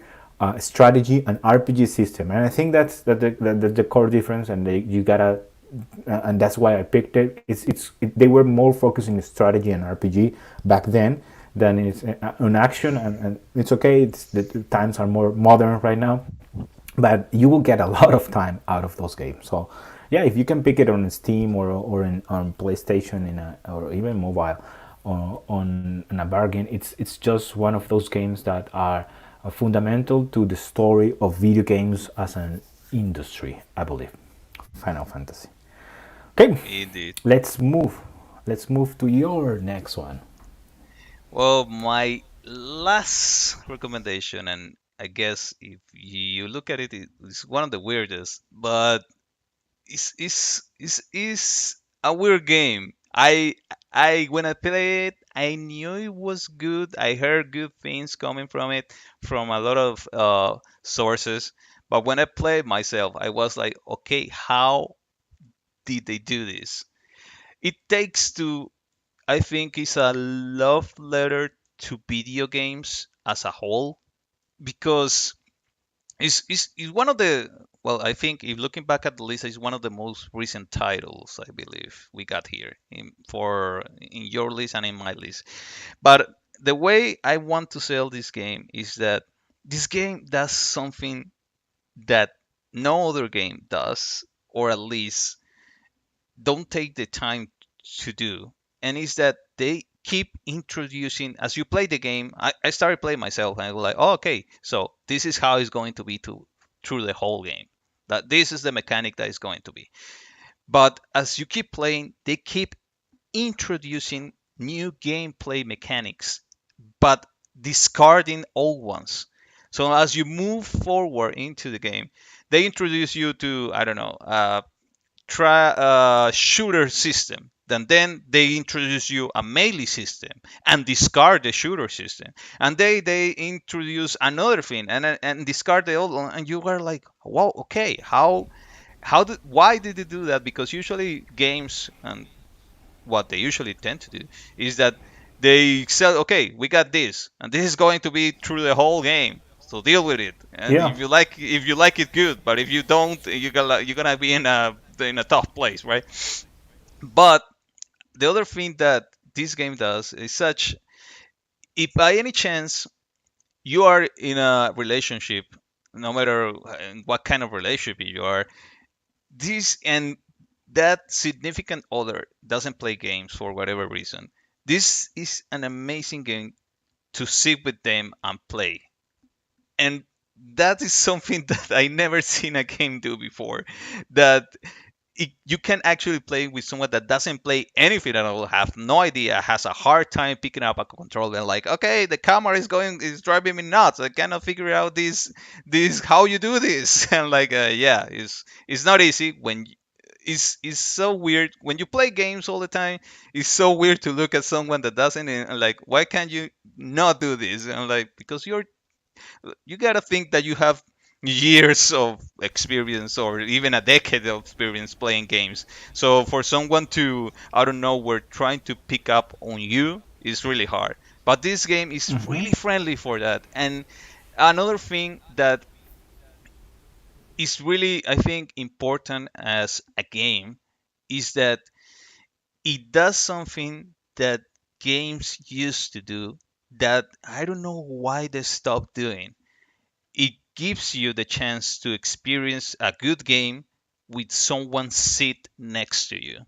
strategy and RPG system. And I think that's the core difference. And you gotta and that's why I picked it. They were more focused in strategy and RPG back then than it's on action, and it's okay. The times are more modern right now, but you will get a lot of time out of those games. So yeah, if you can pick it on Steam on PlayStation or even mobile on a bargain, it's just one of those games that are fundamental to the story of video games as an industry, I believe. Final Fantasy. Okay, Indeed. let's move. Let's move to your next one. Well, my last recommendation, and I guess if you look at it, it's one of the weirdest, but it's a weird game. I when I played it, I knew it was good. I heard good things coming from it from a lot of sources. But when I played myself, I was like, okay, how did they do this? It takes to I think it's a love letter to video games as a whole because it's one of the well, I think if looking back at the list, it's one of the most recent titles I believe we got here in your list and in my list. But the way I want to sell this game is that this game does something that no other game does, or at least don't take the time to do, and is that they keep introducing as you play the game. I started playing myself, and I was like, oh, okay, so this is how it's going to be through the whole game. That this is the mechanic that is going to be. But as you keep playing, they keep introducing new gameplay mechanics, but discarding old ones. So as you move forward into the game, they introduce you to I don't know try a shooter system. Then they introduce you a melee system and discard the shooter system. And they introduce another thing and discard the old one. And you are like, wow, okay, why did they do that? Because usually games and what they usually tend to do is that they sell, okay, we got this, and this is going to be through the whole game. So deal with it, and Yeah. if you like it, good. But if you don't, you're gonna be in a tough place, right? But the other thing that this game does is such: if by any chance you are in a relationship, no matter what kind of relationship you are, this and that significant other doesn't play games for whatever reason, this is an amazing game to sit with them and play. And that is something that I never seen a game do before. That you can actually play with someone that doesn't play anything at all, have no idea, has a hard time picking up a controller, and like, okay, the camera is driving me nuts. I cannot figure out this how you do this, and like, yeah, it's not easy when it's so weird when you play games all the time. It's so weird to look at someone that doesn't, and like, why can't you not do this? And like, because you gotta think that you have years of experience or even a decade of experience playing games. So for someone to out of nowhere trying to pick up on you is really hard. But this game is really friendly for that. And another thing that is really, I think, important as a game is that it does something that games used to do that I don't know why they stopped doing. It gives you the chance to experience a good game with someone sit next to you.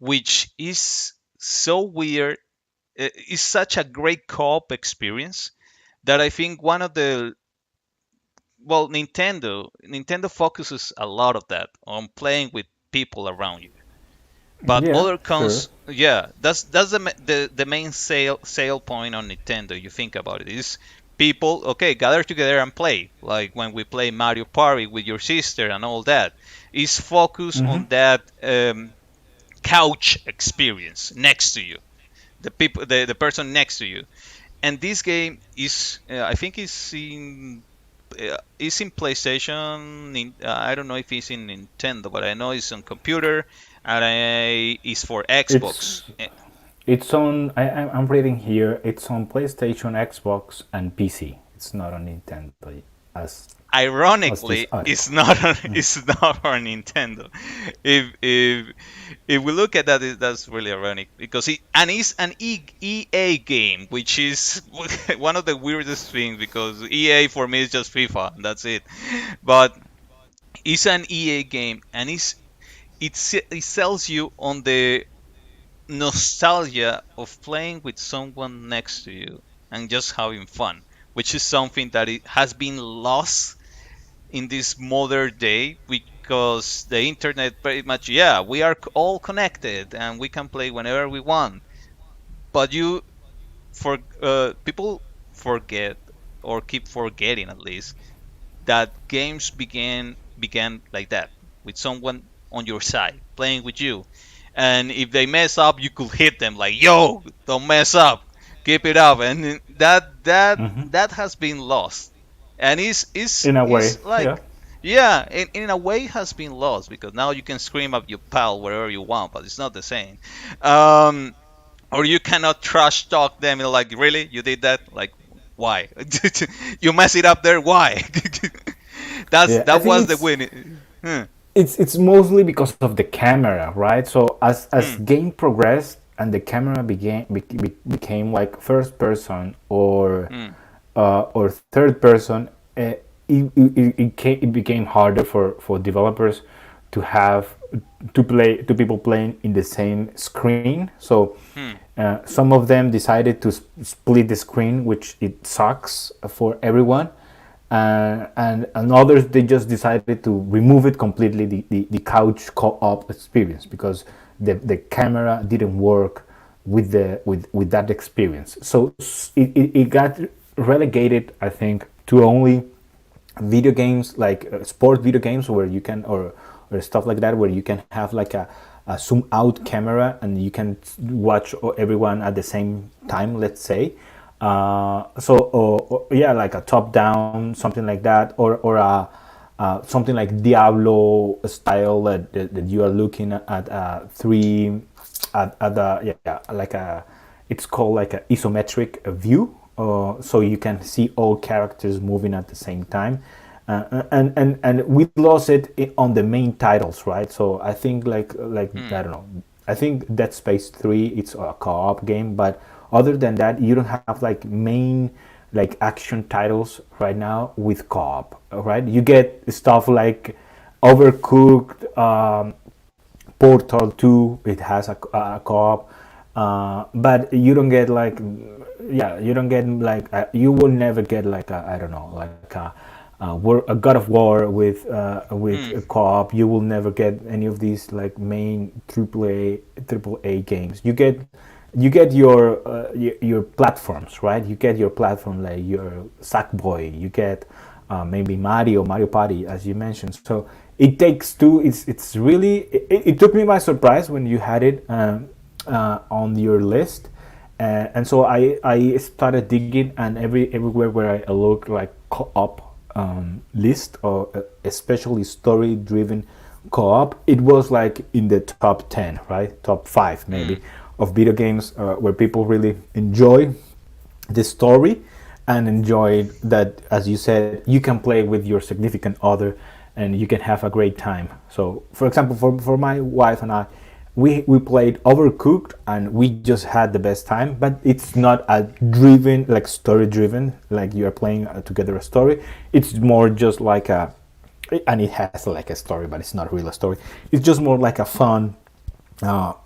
which is so weird. It's such a great co-op experience that I think one of the well, Nintendo focuses a lot of that on playing with people around you. But Yeah, other sure. cons, yeah, that's the main sale point on Nintendo. You think about it is people okay gather together and play like when we play Mario Party with your sister and all that. Is focused Mm-hmm. on that couch experience next to you, the person next to you. And this game is I think it's in PlayStation. I don't know if it's in Nintendo, but I know it's on computer and it's for Xbox. It's it's on. I'm reading here. It's on PlayStation, Xbox, and PC. It's not on Nintendo as this Ironically, article. it's not on Nintendo. If we look at that, that's really ironic because it's an EA game, which is one of the weirdest things because EA for me is just FIFA. And that's it. But it's an EA game, and it sells you on the nostalgia of playing with someone next to you and just having fun, which is something that it has been lost in this modern day because the internet pretty much, yeah, we are all connected and we can play whenever we want. But for people forget or keep forgetting at least that games began like that with someone on your side playing with you, and if they mess up you could hit them like, yo, don't mess up, keep it up. And Hmm. that has been lost, and In a way, is like, yeah. yeah, in a way has been lost because now you can scream at your pal wherever you want, but it's not the same. um or you cannot trash talk them. You're like, really, you did that? Like, why? You mess it up there, why? Yeah, I That think was the win. Hmm, it's mostly because of the camera, right? So as hmm, game progressed and the camera became like first person hmm, or third person, it became harder for developers to have two people playing in the same screen. So hmm, some of them decided to split the screen, which it sucks for everyone. And others, they just decided to remove it completely, the couch co-op experience, because the camera didn't work with that experience. So it got relegated, I think, to only video games, like sport video games, where you can, or stuff like that, where you can have like a zoom out camera and you can watch everyone at the same time, let's say. Yeah, like a top down, something like that, or something like Diablo style, that you are looking at three at the, yeah, like a, it's called like a isometric view, so you can see all characters moving at the same time. And we lost it on the main titles, right? So I think like hmm, I don't know. I think Dead Space 3, it's a co-op game, but other than that, you don't have like main like action titles right now with co-op, right? You get stuff like Overcooked, Portal 2, it has a co-op, but you don't get like, yeah, you don't get like, you will never get like a, I don't know, like a God of War with hmm, a co-op. You will never get any of these like main triple A games. You get your platforms, right? You get your platform like your Sackboy. You get maybe Mario Party, as you mentioned. So it takes two. It's really, it took me by surprise when you had it on your list, and so I started digging, and everywhere where I look like co-op list, or especially story driven co-op, it was like in the top 10, right, top 5 maybe, hmm, of video games where people really enjoy the story, and enjoy that, as you said, you can play with your significant other and you can have a great time. So for example, for my wife and I, we played Overcooked and we just had the best time, but it's not a driven, like story driven, like you are playing together a story. It's more just like a, and it has like a story, but it's not really a story. It's just more like a fun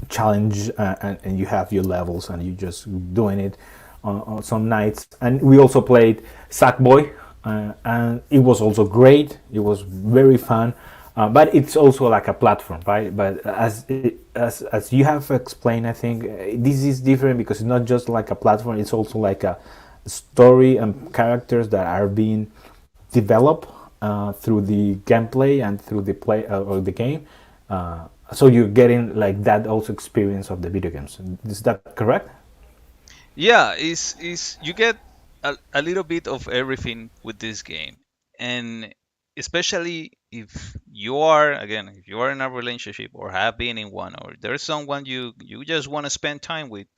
challenge, and you have your levels and you just doing it on some nights. And we also played Sackboy, and it was also great. It was very fun, but it's also like a platform, right? But as you have explained, I think this is different because it's not just like a platform. It's also like a story and characters that are being developed through the gameplay and through the play or the game. So you're getting like that also experience of the video games. Is that correct? Yeah, is you get a little bit of everything with this game, and especially if you are, again, if you are in a relationship or have been in one, or there's someone you just want to spend time with,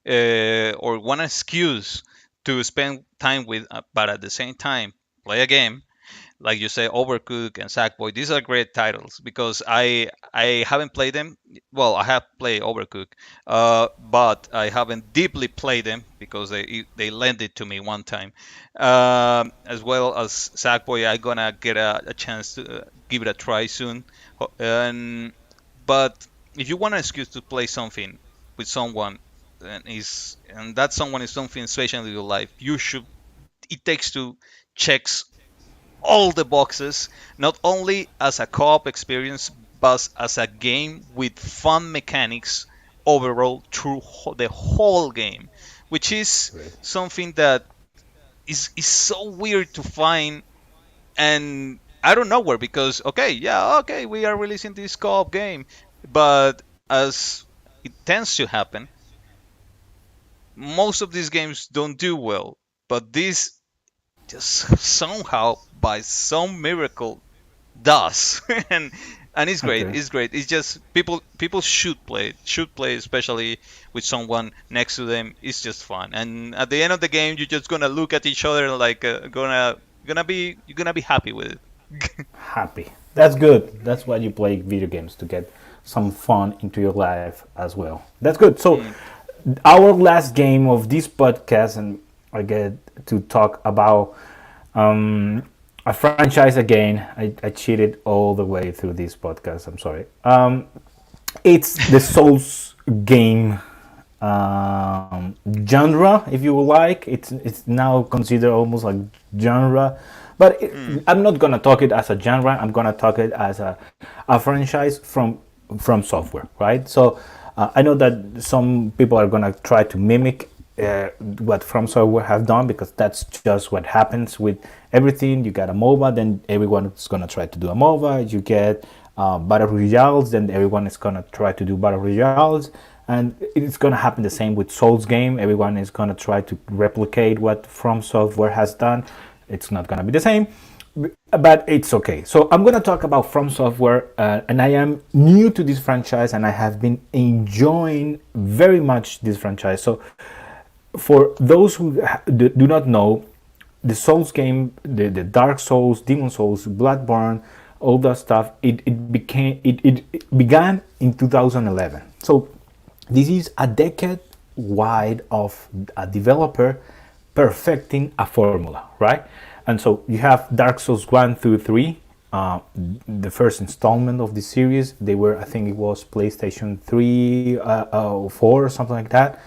or want an excuse to spend time with, but at the same time play a game, like you say, Overcook and Sackboy. These are great titles because I haven't played them. Well, I have played Overcook, but I haven't deeply played them because they lent it to me one time. As well as Sackboy, I gonna get a chance to give it a try soon. And but if you want an excuse to play something with someone, and that someone is something special in your life, you should. It takes to checks all the boxes, not only as a co-op experience, but as a game with fun mechanics overall through the whole game, which is Great. something that is so weird to find and I don't know where because okay, yeah, okay, we are releasing this co-op game, but as it tends to happen, most of these games don't do well. But this just somehow by some miracle does and it's great, Okay. it's great. It's just people should play especially with someone next to them. It's just fun, and at the end of the game you're just gonna look at each other like you're gonna be happy with it. Happy. That's good. That's why you play video games, to get some fun into your life as well. That's good. So Mm. our last game of this podcast, and I get to talk about um, a franchise again. I cheated all the way through this podcast. I'm sorry. It's the Souls game genre, if you like. It's now considered almost like genre, but Mm. I'm not gonna talk it as a genre. I'm gonna talk it as a franchise from software, right? So I know that some people are gonna try to mimic what From Software have done, because that's just what happens with everything. You got a MOBA, then everyone is gonna try to do a MOBA. You get battle royales, then everyone is gonna try to do battle royales, and it's gonna happen the same with Souls game. Everyone is gonna try to replicate what From Software has done. It's not gonna be the same, but it's okay. So I'm gonna talk about From Software, and I am new to this franchise, and I have been enjoying very much this franchise. So for those who do not know, the Souls game, the Dark Souls, Demon Souls, Bloodborne, all that stuff, it began in 2011. So this is a decade wide of a developer perfecting a formula, right? And so you have Dark Souls 1 through 3, the first installment of the series. They were, I think it was PlayStation 3, 4, or something like that.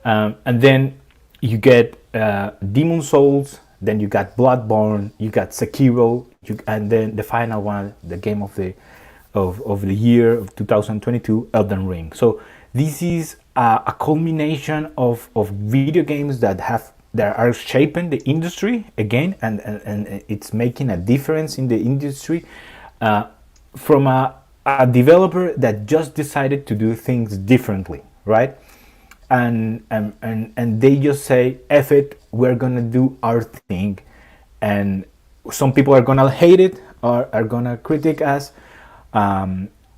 And then you get Demon Souls, then you got Bloodborne, you got Sekiro, and then the final one, the game of the year of 2022, Elden Ring. So this is a culmination of video games that are shaping the industry again, and it's making a difference in the industry, from a developer that just decided to do things differently, right? And they just say, F it, we're gonna do our thing. And some people are gonna hate it or are gonna critique us.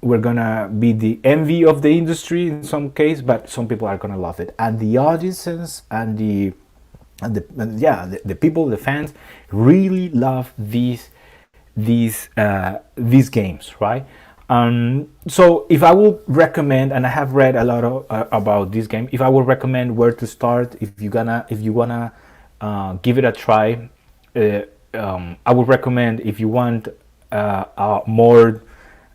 We're gonna be the envy of the industry in some case, but some people are gonna love it, and the audiences and the people, the fans, really love these games, right? So if I would recommend, and I have read a lot about this game, if I would recommend where to start, if you wanna give it a try, I would recommend, if you want a more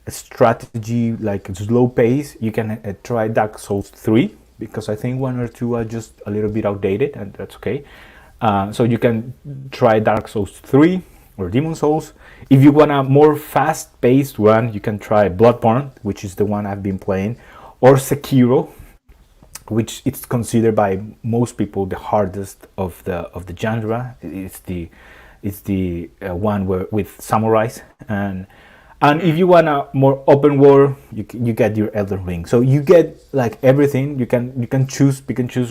strategy, like slow pace, you can try Dark Souls 3, because I think 1 or 2 are just a little bit outdated, and that's okay. So you can try Dark Souls 3 or Demon Souls. If you want a more fast-paced one, you can try Bloodborne, which is the one I've been playing, or Sekiro, which it's considered by most people the hardest of the genre. It's the one where with samurais, and if you want a more open world, you get your Elden Ring. So you get like everything. You can choose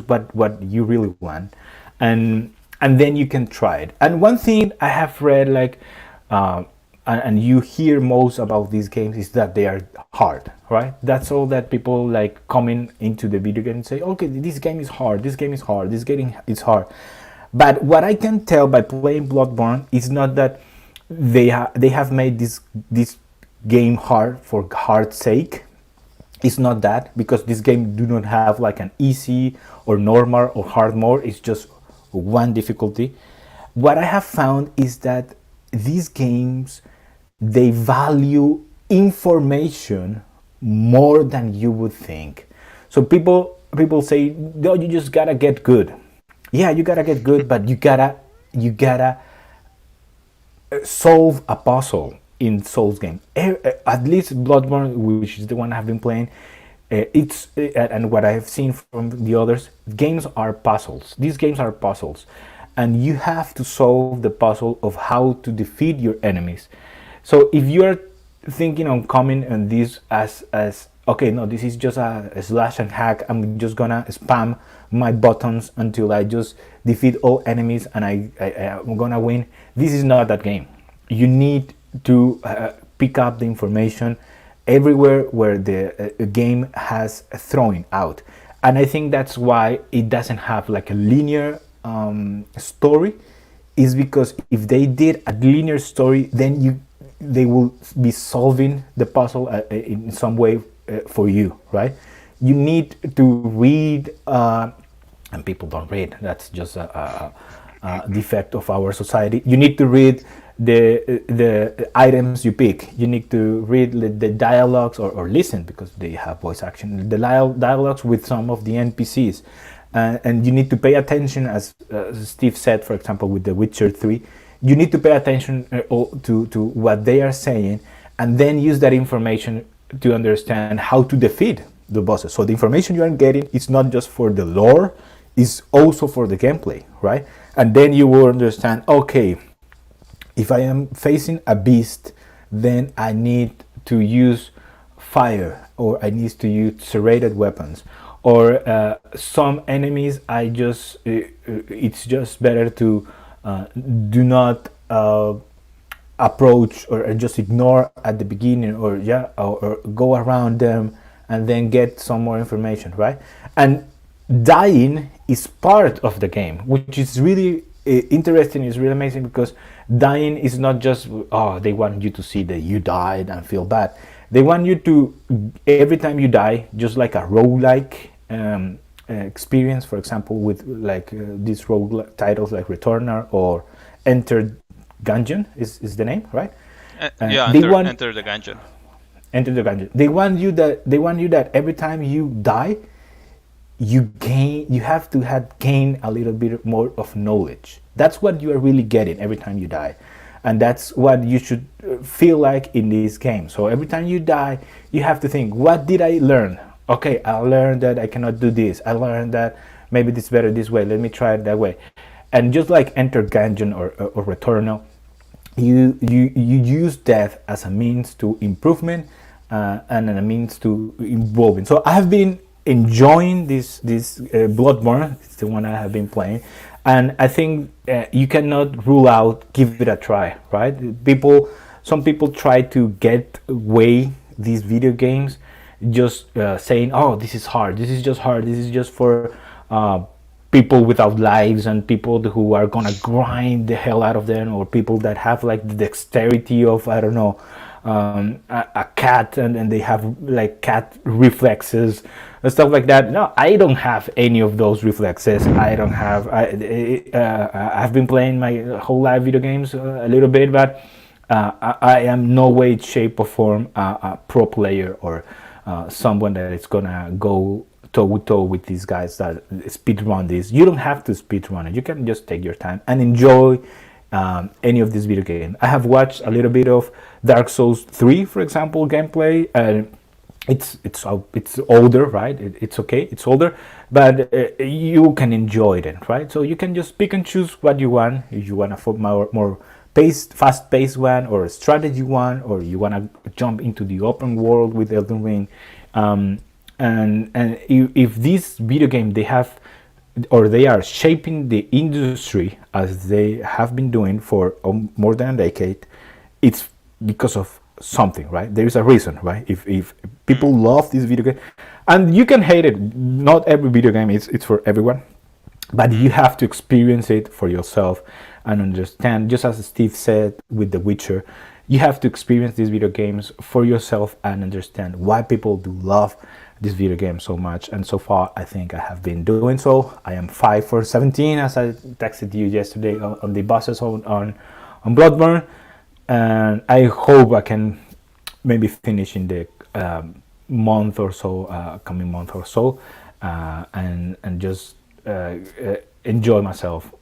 what you really want, and then you can try it. And one thing I have read, like, and you hear most about these games, is that they are hard, right? That's all that people like coming into the video game and say, okay, this game is hard, this game is hard, this game is hard. But what I can tell by playing Bloodborne is not that they have made this game hard for hard's sake. It's not that, because this game do not have like an easy or normal or hard mode. It's just one difficulty. What I have found is that these games, they value information more than you would think. So people say, no, you just gotta get good. Yeah, you gotta get good, but you gotta solve a puzzle in Souls game. At least Bloodborne, which is the one I've been playing, it's and what I've seen from the others, games are puzzles. These games are puzzles, and you have to solve the puzzle of how to defeat your enemies. So if you are thinking on coming on this as okay, no, this is just a slash and hack, I'm just gonna spam my buttons until I just defeat all enemies and I'm gonna win. This is not that game. You need to pick up the information everywhere where the game has thrown out. And I think that's why it doesn't have like a linear story, is because if they did a linear story, then they will be solving the puzzle in some way for you, right? You need to read, and people don't read. That's just a defect of our society. You need to read the items you pick. You need to read the dialogues or listen, because they have voice action. The dialogues with some of the NPCs, and you need to pay attention, as Steve said, for example, with The Witcher 3. You need to pay attention to what they are saying, and then use that information to understand how to defeat the bosses. So the information you are getting is not just for the lore, it's also for the gameplay, right? And then you will understand, okay, if I am facing a beast, then I need to use fire, or I need to use serrated weapons, or some enemies it's just better to do not approach or just ignore at the beginning, or go around them and then get some more information, right? And dying is part of the game, which is really interesting. Is really amazing, because dying is not just they want you to see that you died and feel bad. They want you to, every time you die, just like a roguelike experience, for example, with like these rogue titles like Returner or Enter Gungeon is the name, right? Enter the Gungeon. Enter the Gungeon. They want you that every time you die, you have to gain a little bit more of knowledge. That's what you are really getting every time you die, and that's what you should feel like in this game. So every time you die, you have to think, what did I learn? Okay, I learned that I cannot do this. I learned that maybe this is better this way. Let me try it that way. And just like Enter Gungeon or Returnal, you use death as a means to improvement and a means to evolving. So I have been enjoying this Bloodborne. It's the one I have been playing, and I think you cannot rule out, give it a try, right? Some people try to get away these video games, just saying, oh, this is hard, this is just hard, this is just for people without lives and people who are gonna grind the hell out of them, or people that have like the dexterity of, I don't know, a cat, and they have like cat reflexes and stuff like that. No, I don't have any of those reflexes. I don't have. I've been playing my whole life video games a little bit, but I am no way, shape, or form a pro player or someone that is gonna go toe to toe with these guys that speed run this. You don't have to speed run it. You can just take your time and enjoy any of this video game. I have watched a little bit of Dark Souls 3, for example, gameplay, and it's older, right? It's okay, it's older, but you can enjoy it, right? So you can just pick and choose what you want. If you want a more fast paced one, or a strategy one, or you want to jump into the open world with Elden Ring. And if this video game they have, or they are shaping the industry as they have been doing for more than a decade, it's because of something, right? There is a reason, right? If Mm. people love this video game, and you can hate it, not every video game is it's for everyone, but you Mm. have to experience it for yourself and understand, just as Steve said with The Witcher, you have to experience these video games for yourself and understand why people do love this video game so much. And so far I think I have been doing so. I am 5 for 17, as I texted you yesterday on the buses on Bloodborne, and I hope I can maybe finish in the month or so, coming month or so, and just enjoy myself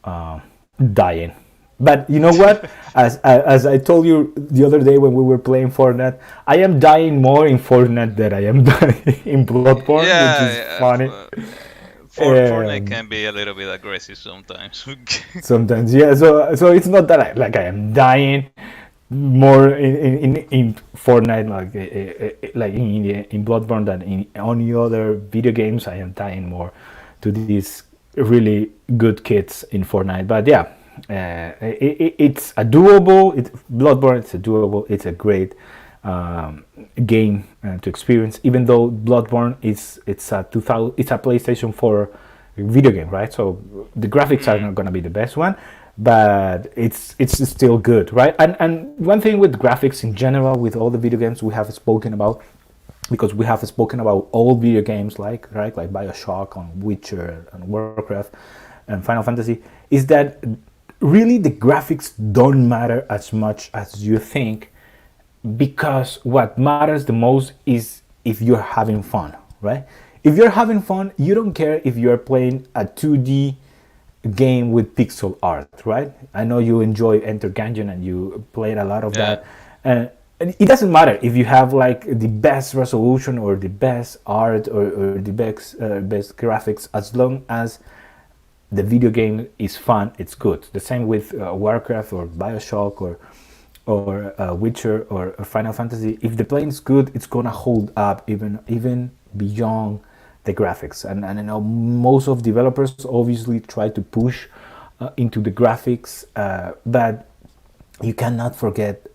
dying. But you know what? As I told you the other day when we were playing Fortnite, I am dying more in Fortnite than I am dying in Bloodborne, which is Yeah, funny. Fortnite Um, can be a little bit aggressive sometimes. Sometimes, yeah. So it's not that like I am dying more in Fortnite, like in Bloodborne, than in any other video games. I am dying more to these really good kids in Fortnite. But yeah, it's a doable. It's Bloodborne. It's a doable. It's a great game to experience. Even though Bloodborne is it's a PlayStation 4 video game, right? So the graphics are Mm. not gonna be the best one, but it's still good, right? And one thing with graphics in general, with all the video games we have spoken about, because we have spoken about old video games like right, like BioShock, on Witcher, and Warcraft, and Final Fantasy, is that really the graphics don't matter as much as you think, because what matters the most is if you're having fun, right? If you're having fun, you don't care if you're playing a 2D game with pixel art, right? I know you enjoy Enter Gungeon and you played a lot of Yeah. that, and it doesn't matter if you have like the best resolution or the best art, or the best graphics, as long as the video game is fun, it's good. The same with Warcraft or BioShock or Witcher or Final Fantasy. If the plane is good, it's gonna hold up even beyond the graphics. And I know most of developers obviously try to push into the graphics, but you cannot forget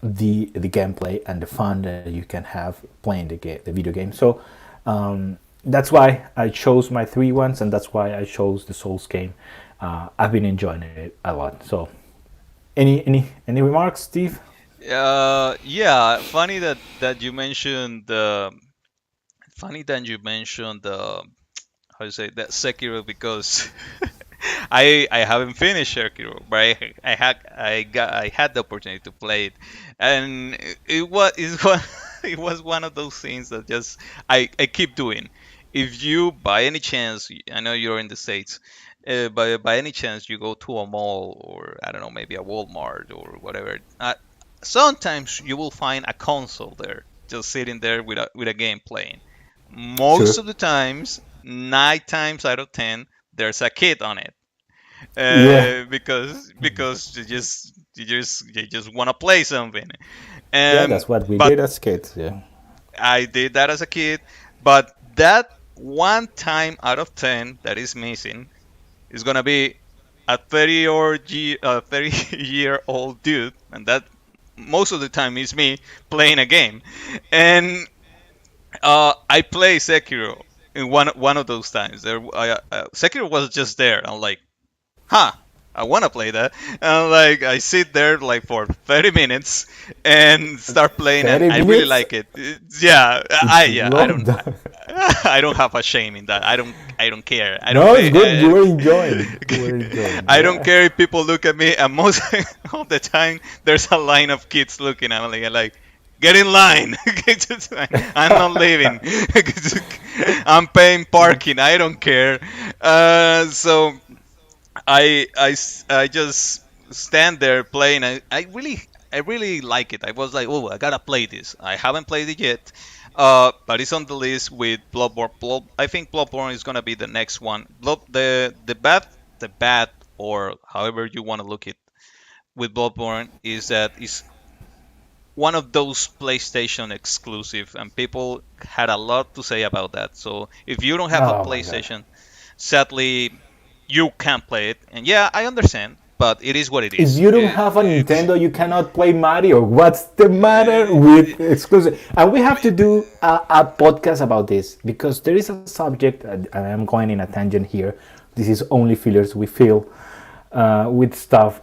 the gameplay and the fun that you can have playing the video game. So that's why I chose my three ones, and that's why I chose the Souls game. I've been enjoying it a lot. So any remarks, Steve? Yeah. Funny that you mentioned the. Funny that you mentioned the. How you say that Sekiro, because I haven't finished Sekiro, but I had the opportunity to play it, and it was one of those things that just I keep doing. If you by any chance, I know you're in the States, by any chance you go to a mall, or I don't know, maybe a Walmart or whatever, sometimes you will find a console there just sitting there with a game playing. Most Sure. of the times, 9 times out of 10, there's a kid on it, Yeah. because you just want to play something. Yeah, Um, that's what we but did as kids. Yeah. I did that as a kid. But that 1 time out of 10 that is missing is gonna be a 30-year-old dude, and that most of the time is me playing a game. And I play Sekiro in one of those times. Sekiro was just there. I'm like, huh. I want to play that. And like I sit there like for 30 minutes and start playing, and 30 I really minutes? like it. Yeah, It's I long. don't I don't have a shame in that. I don't care. I don't No, it's pay. good. You were enjoying. You were enjoying. I don't Yeah. care if people look at me, and most of the time there's a line of kids looking at me like, get in line. I'm not leaving. I'm paying parking. I don't care. So I just stand there playing. I really like it. I was like, oh, I gotta play this. I haven't played it yet, but it's on the list with Bloodborne. I think Bloodborne is gonna be the next one. The bad or however you want to look it with Bloodborne is that it's one of those PlayStation exclusive, and people had a lot to say about that. So if you don't have a Oh my god. PlayStation, sadly, you can't play it. And yeah, I understand, but it is what it If is. you don't have a Nintendo, you cannot play Mario. What's the matter with exclusive? And we have to do a podcast about this because there is a subject, and I'm going in a tangent here. This is only fillers we feel with stuff.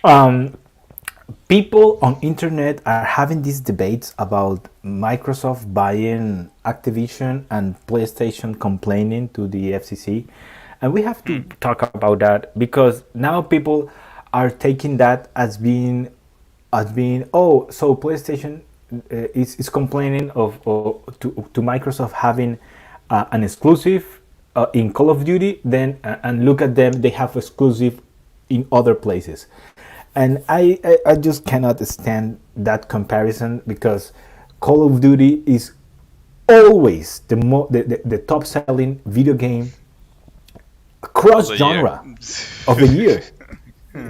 Um, People on internet are having these debates about Microsoft buying Activision and PlayStation complaining to the FCC, and we have to Hmm. talk about that because now people are taking that as being, oh, so PlayStation is complaining of to Microsoft having an exclusive in Call of Duty, then and look at them, they have exclusive in other places. And I just cannot stand that comparison because Call of Duty is always the top selling video game Of cross the year. genre of the year.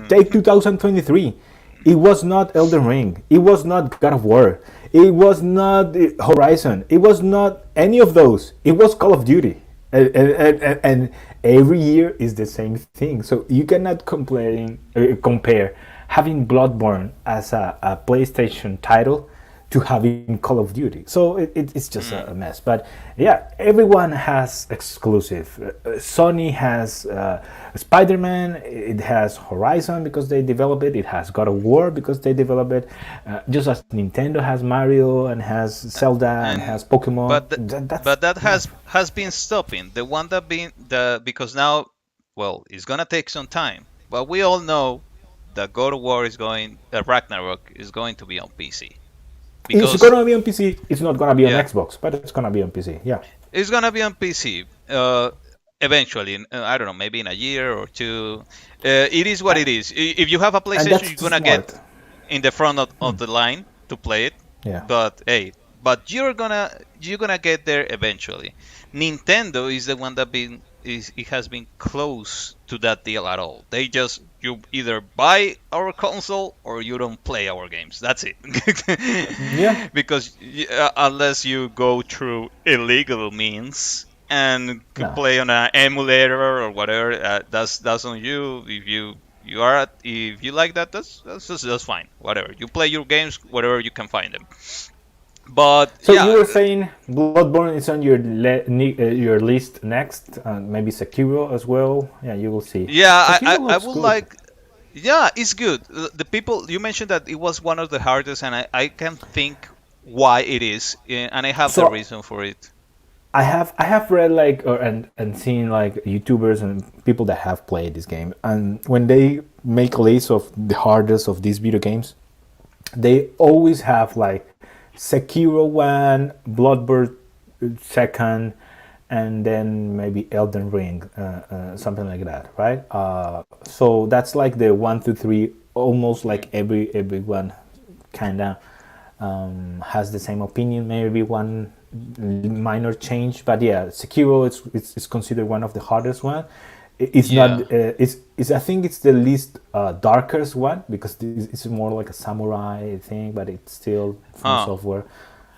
Take 2023. It was not Elden Ring. It was not God of War. It was not Horizon. It was not any of those. It was Call of Duty. And every year is the same thing. So you cannot compare having Bloodborne as a PlayStation title to having Call of Duty. So it's just Hmm. a mess. But yeah, everyone has exclusive. Sony has Spider-Man. It has Horizon because they develop it. It has God of War because they develop it. Just as Nintendo has Mario and has Zelda and And has Pokemon. but th- That's but that yeah. has been stopping. The one that been the because now, well, it's gonna take some time. But we all know that God of War is going, Ragnarok is going to be on PC It's because gonna be on PC. It's not gonna be on yeah, Xbox, but it's gonna be on PC. Yeah, it's gonna be on PC. Eventually, I don't know, maybe in a year or two. It is what and, it is. If you have a and PlayStation, that's you're gonna smart. get in the front of the line to play it. Yeah. But hey, but you're gonna get there eventually. Nintendo is the one that been is it has been close to that deal at all. They just you either buy our console or you don't play our games. That's it. Yeah. Because unless you go through illegal means and could No. play on an emulator or whatever, that's on you. If you like that, that's fine. Whatever you play your games, whatever you can find them. But So you yeah, were saying Bloodborne is on your list next, maybe Sekiro as well. Yeah, you will see. yeah, Sekiro I looks would good. like. Yeah, it's good. The people you mentioned that it was one of the hardest, and I can think why it is, and I have the So reason for it. I have read like and seen like YouTubers and people that have played this game, and when they make a list of the hardest of these video games, they always have like Sekiro one, Bloodborne second, and then maybe Elden Ring, something like that, right? So that's like the 1 2 3, almost like everyone kinda has the same opinion. Maybe one minor change, but yeah, Sekiro it's considered one of the hardest one. It's not. Yeah. It's I think it's the least darkest one because it's more like a samurai thing, but it's still from Huh. software.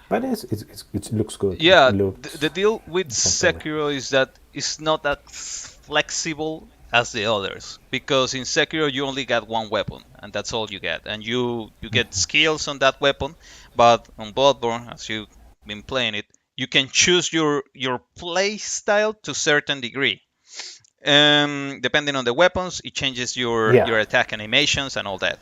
But it looks good. Yeah, It looks the deal with compelling. Sekiro is that it's not that flexible as the others because in Sekiro you only get one weapon and that's all you get, and you get skills on that weapon. But on Bloodborne, as you've been playing it, you can choose your play style to certain degree. Depending on the weapons, it changes Yeah. your attack animations and all that.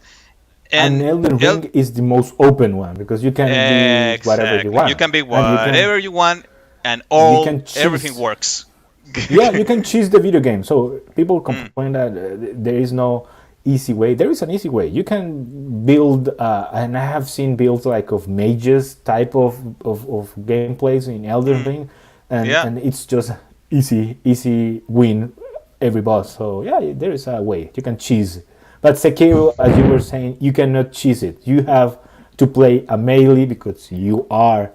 And And Elden El- Ring is the most open one because you can be whatever you exactly, you want, can be and whatever you want, and you all can everything choose. works. Yeah, you can choose the video game. So people Mm, complain that there is no easy way. There is an easy way. You can build, and I have seen builds like of mages type of gameplays in Elden mm, Ring, yeah. and it's just easy win every boss. So yeah, there is a way. You can cheese. But Sekiro, as you were saying, you cannot cheese it. You have to play a melee because you are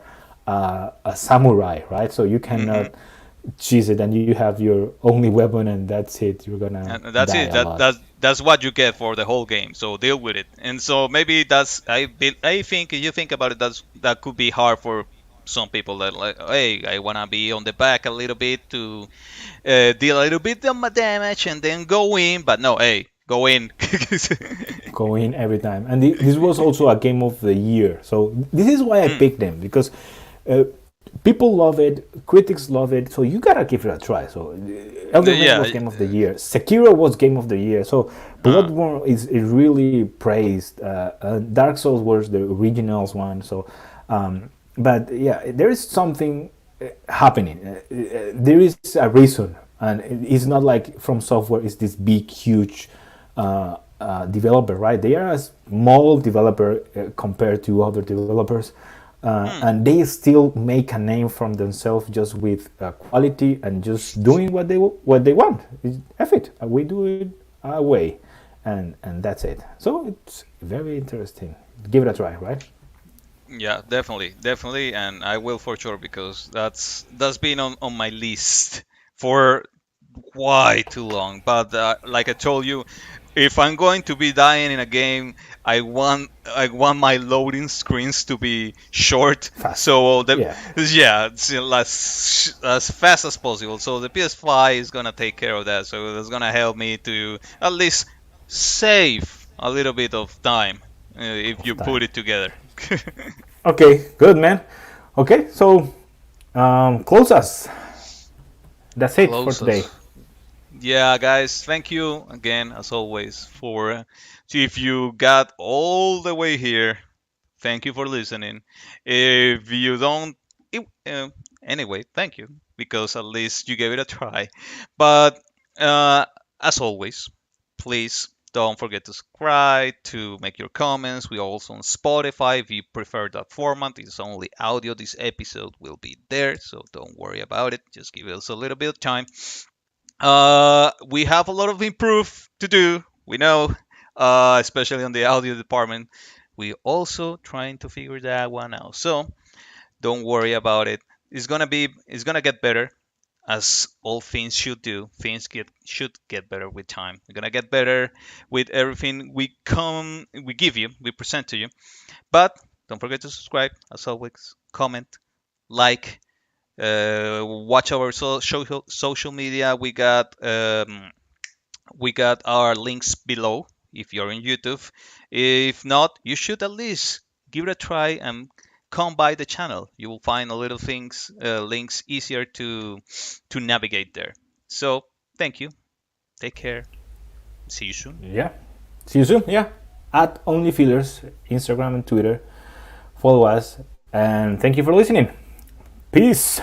a samurai, right? So you Hmm. cannot cheese it, and you have your only weapon, and that's it. You're gonna And that's die it. a lot. That's what you get for the whole game. So deal with it. And so maybe I think if you think about it, that could be hard for some people that like, hey, I wanna be on the back a little bit to deal a little bit of my damage and then go in. But no, hey, go in. Go in every time. And this was also a game of the year. So this is why I Mm, picked them because uh, people love it, critics love it. So you gotta give it a try. So Elden Ring yeah. was game of the year. Sekiro was game of the year. So Uh, Bloodborne is really praised. Dark Souls was the originals one. So, but yeah, there is something happening. There is a reason, and it's not like From Software is this big, huge developer, right? They are a small developer compared to other developers, mm. and they still make a name from themselves just with quality and just doing what they want. F it, we do it our way, and that's it. So it's very interesting. Give it a try, right? Yeah, definitely, and I will for sure because that's been on my list for quite too long. But like I told you, if I'm going to be dying in a game, I want my loading screens to be short, Fast. so Yeah. yeah, it's as fast as possible. So the PS5 is gonna take care of that. So that's gonna help me to at least save a little bit of time if you Of time. put it together. Okay, good man. Okay, so close us. That's it for Close today. us. Yeah, guys, thank you again, as always, for if you got all the way here. Thank you for listening. If you don't, anyway, thank you because at least you gave it a try. But uh, as always, please don't forget to subscribe, to make your comments. We are also on Spotify. If you prefer that format, it's only audio. This episode will be there, so don't worry about it. Just give us a little bit of time. We have a lot of improve to do. We know, especially on the audio department. We also trying to figure that one out. So don't worry about it. It's gonna get better as all things should do. Things should get better with time. We're gonna get better with everything we give you, we present to you. But don't forget to subscribe as always, comment, like, watch our social media. We got our links below if you're in YouTube. If not, you should at least give it a try and come by the channel. You will find a little things links easier to navigate there. So thank you. Take care. See you soon. Yeah. See you soon. Yeah. At OnlyFillers, Instagram and Twitter. Follow us, and thank you for listening. Peace.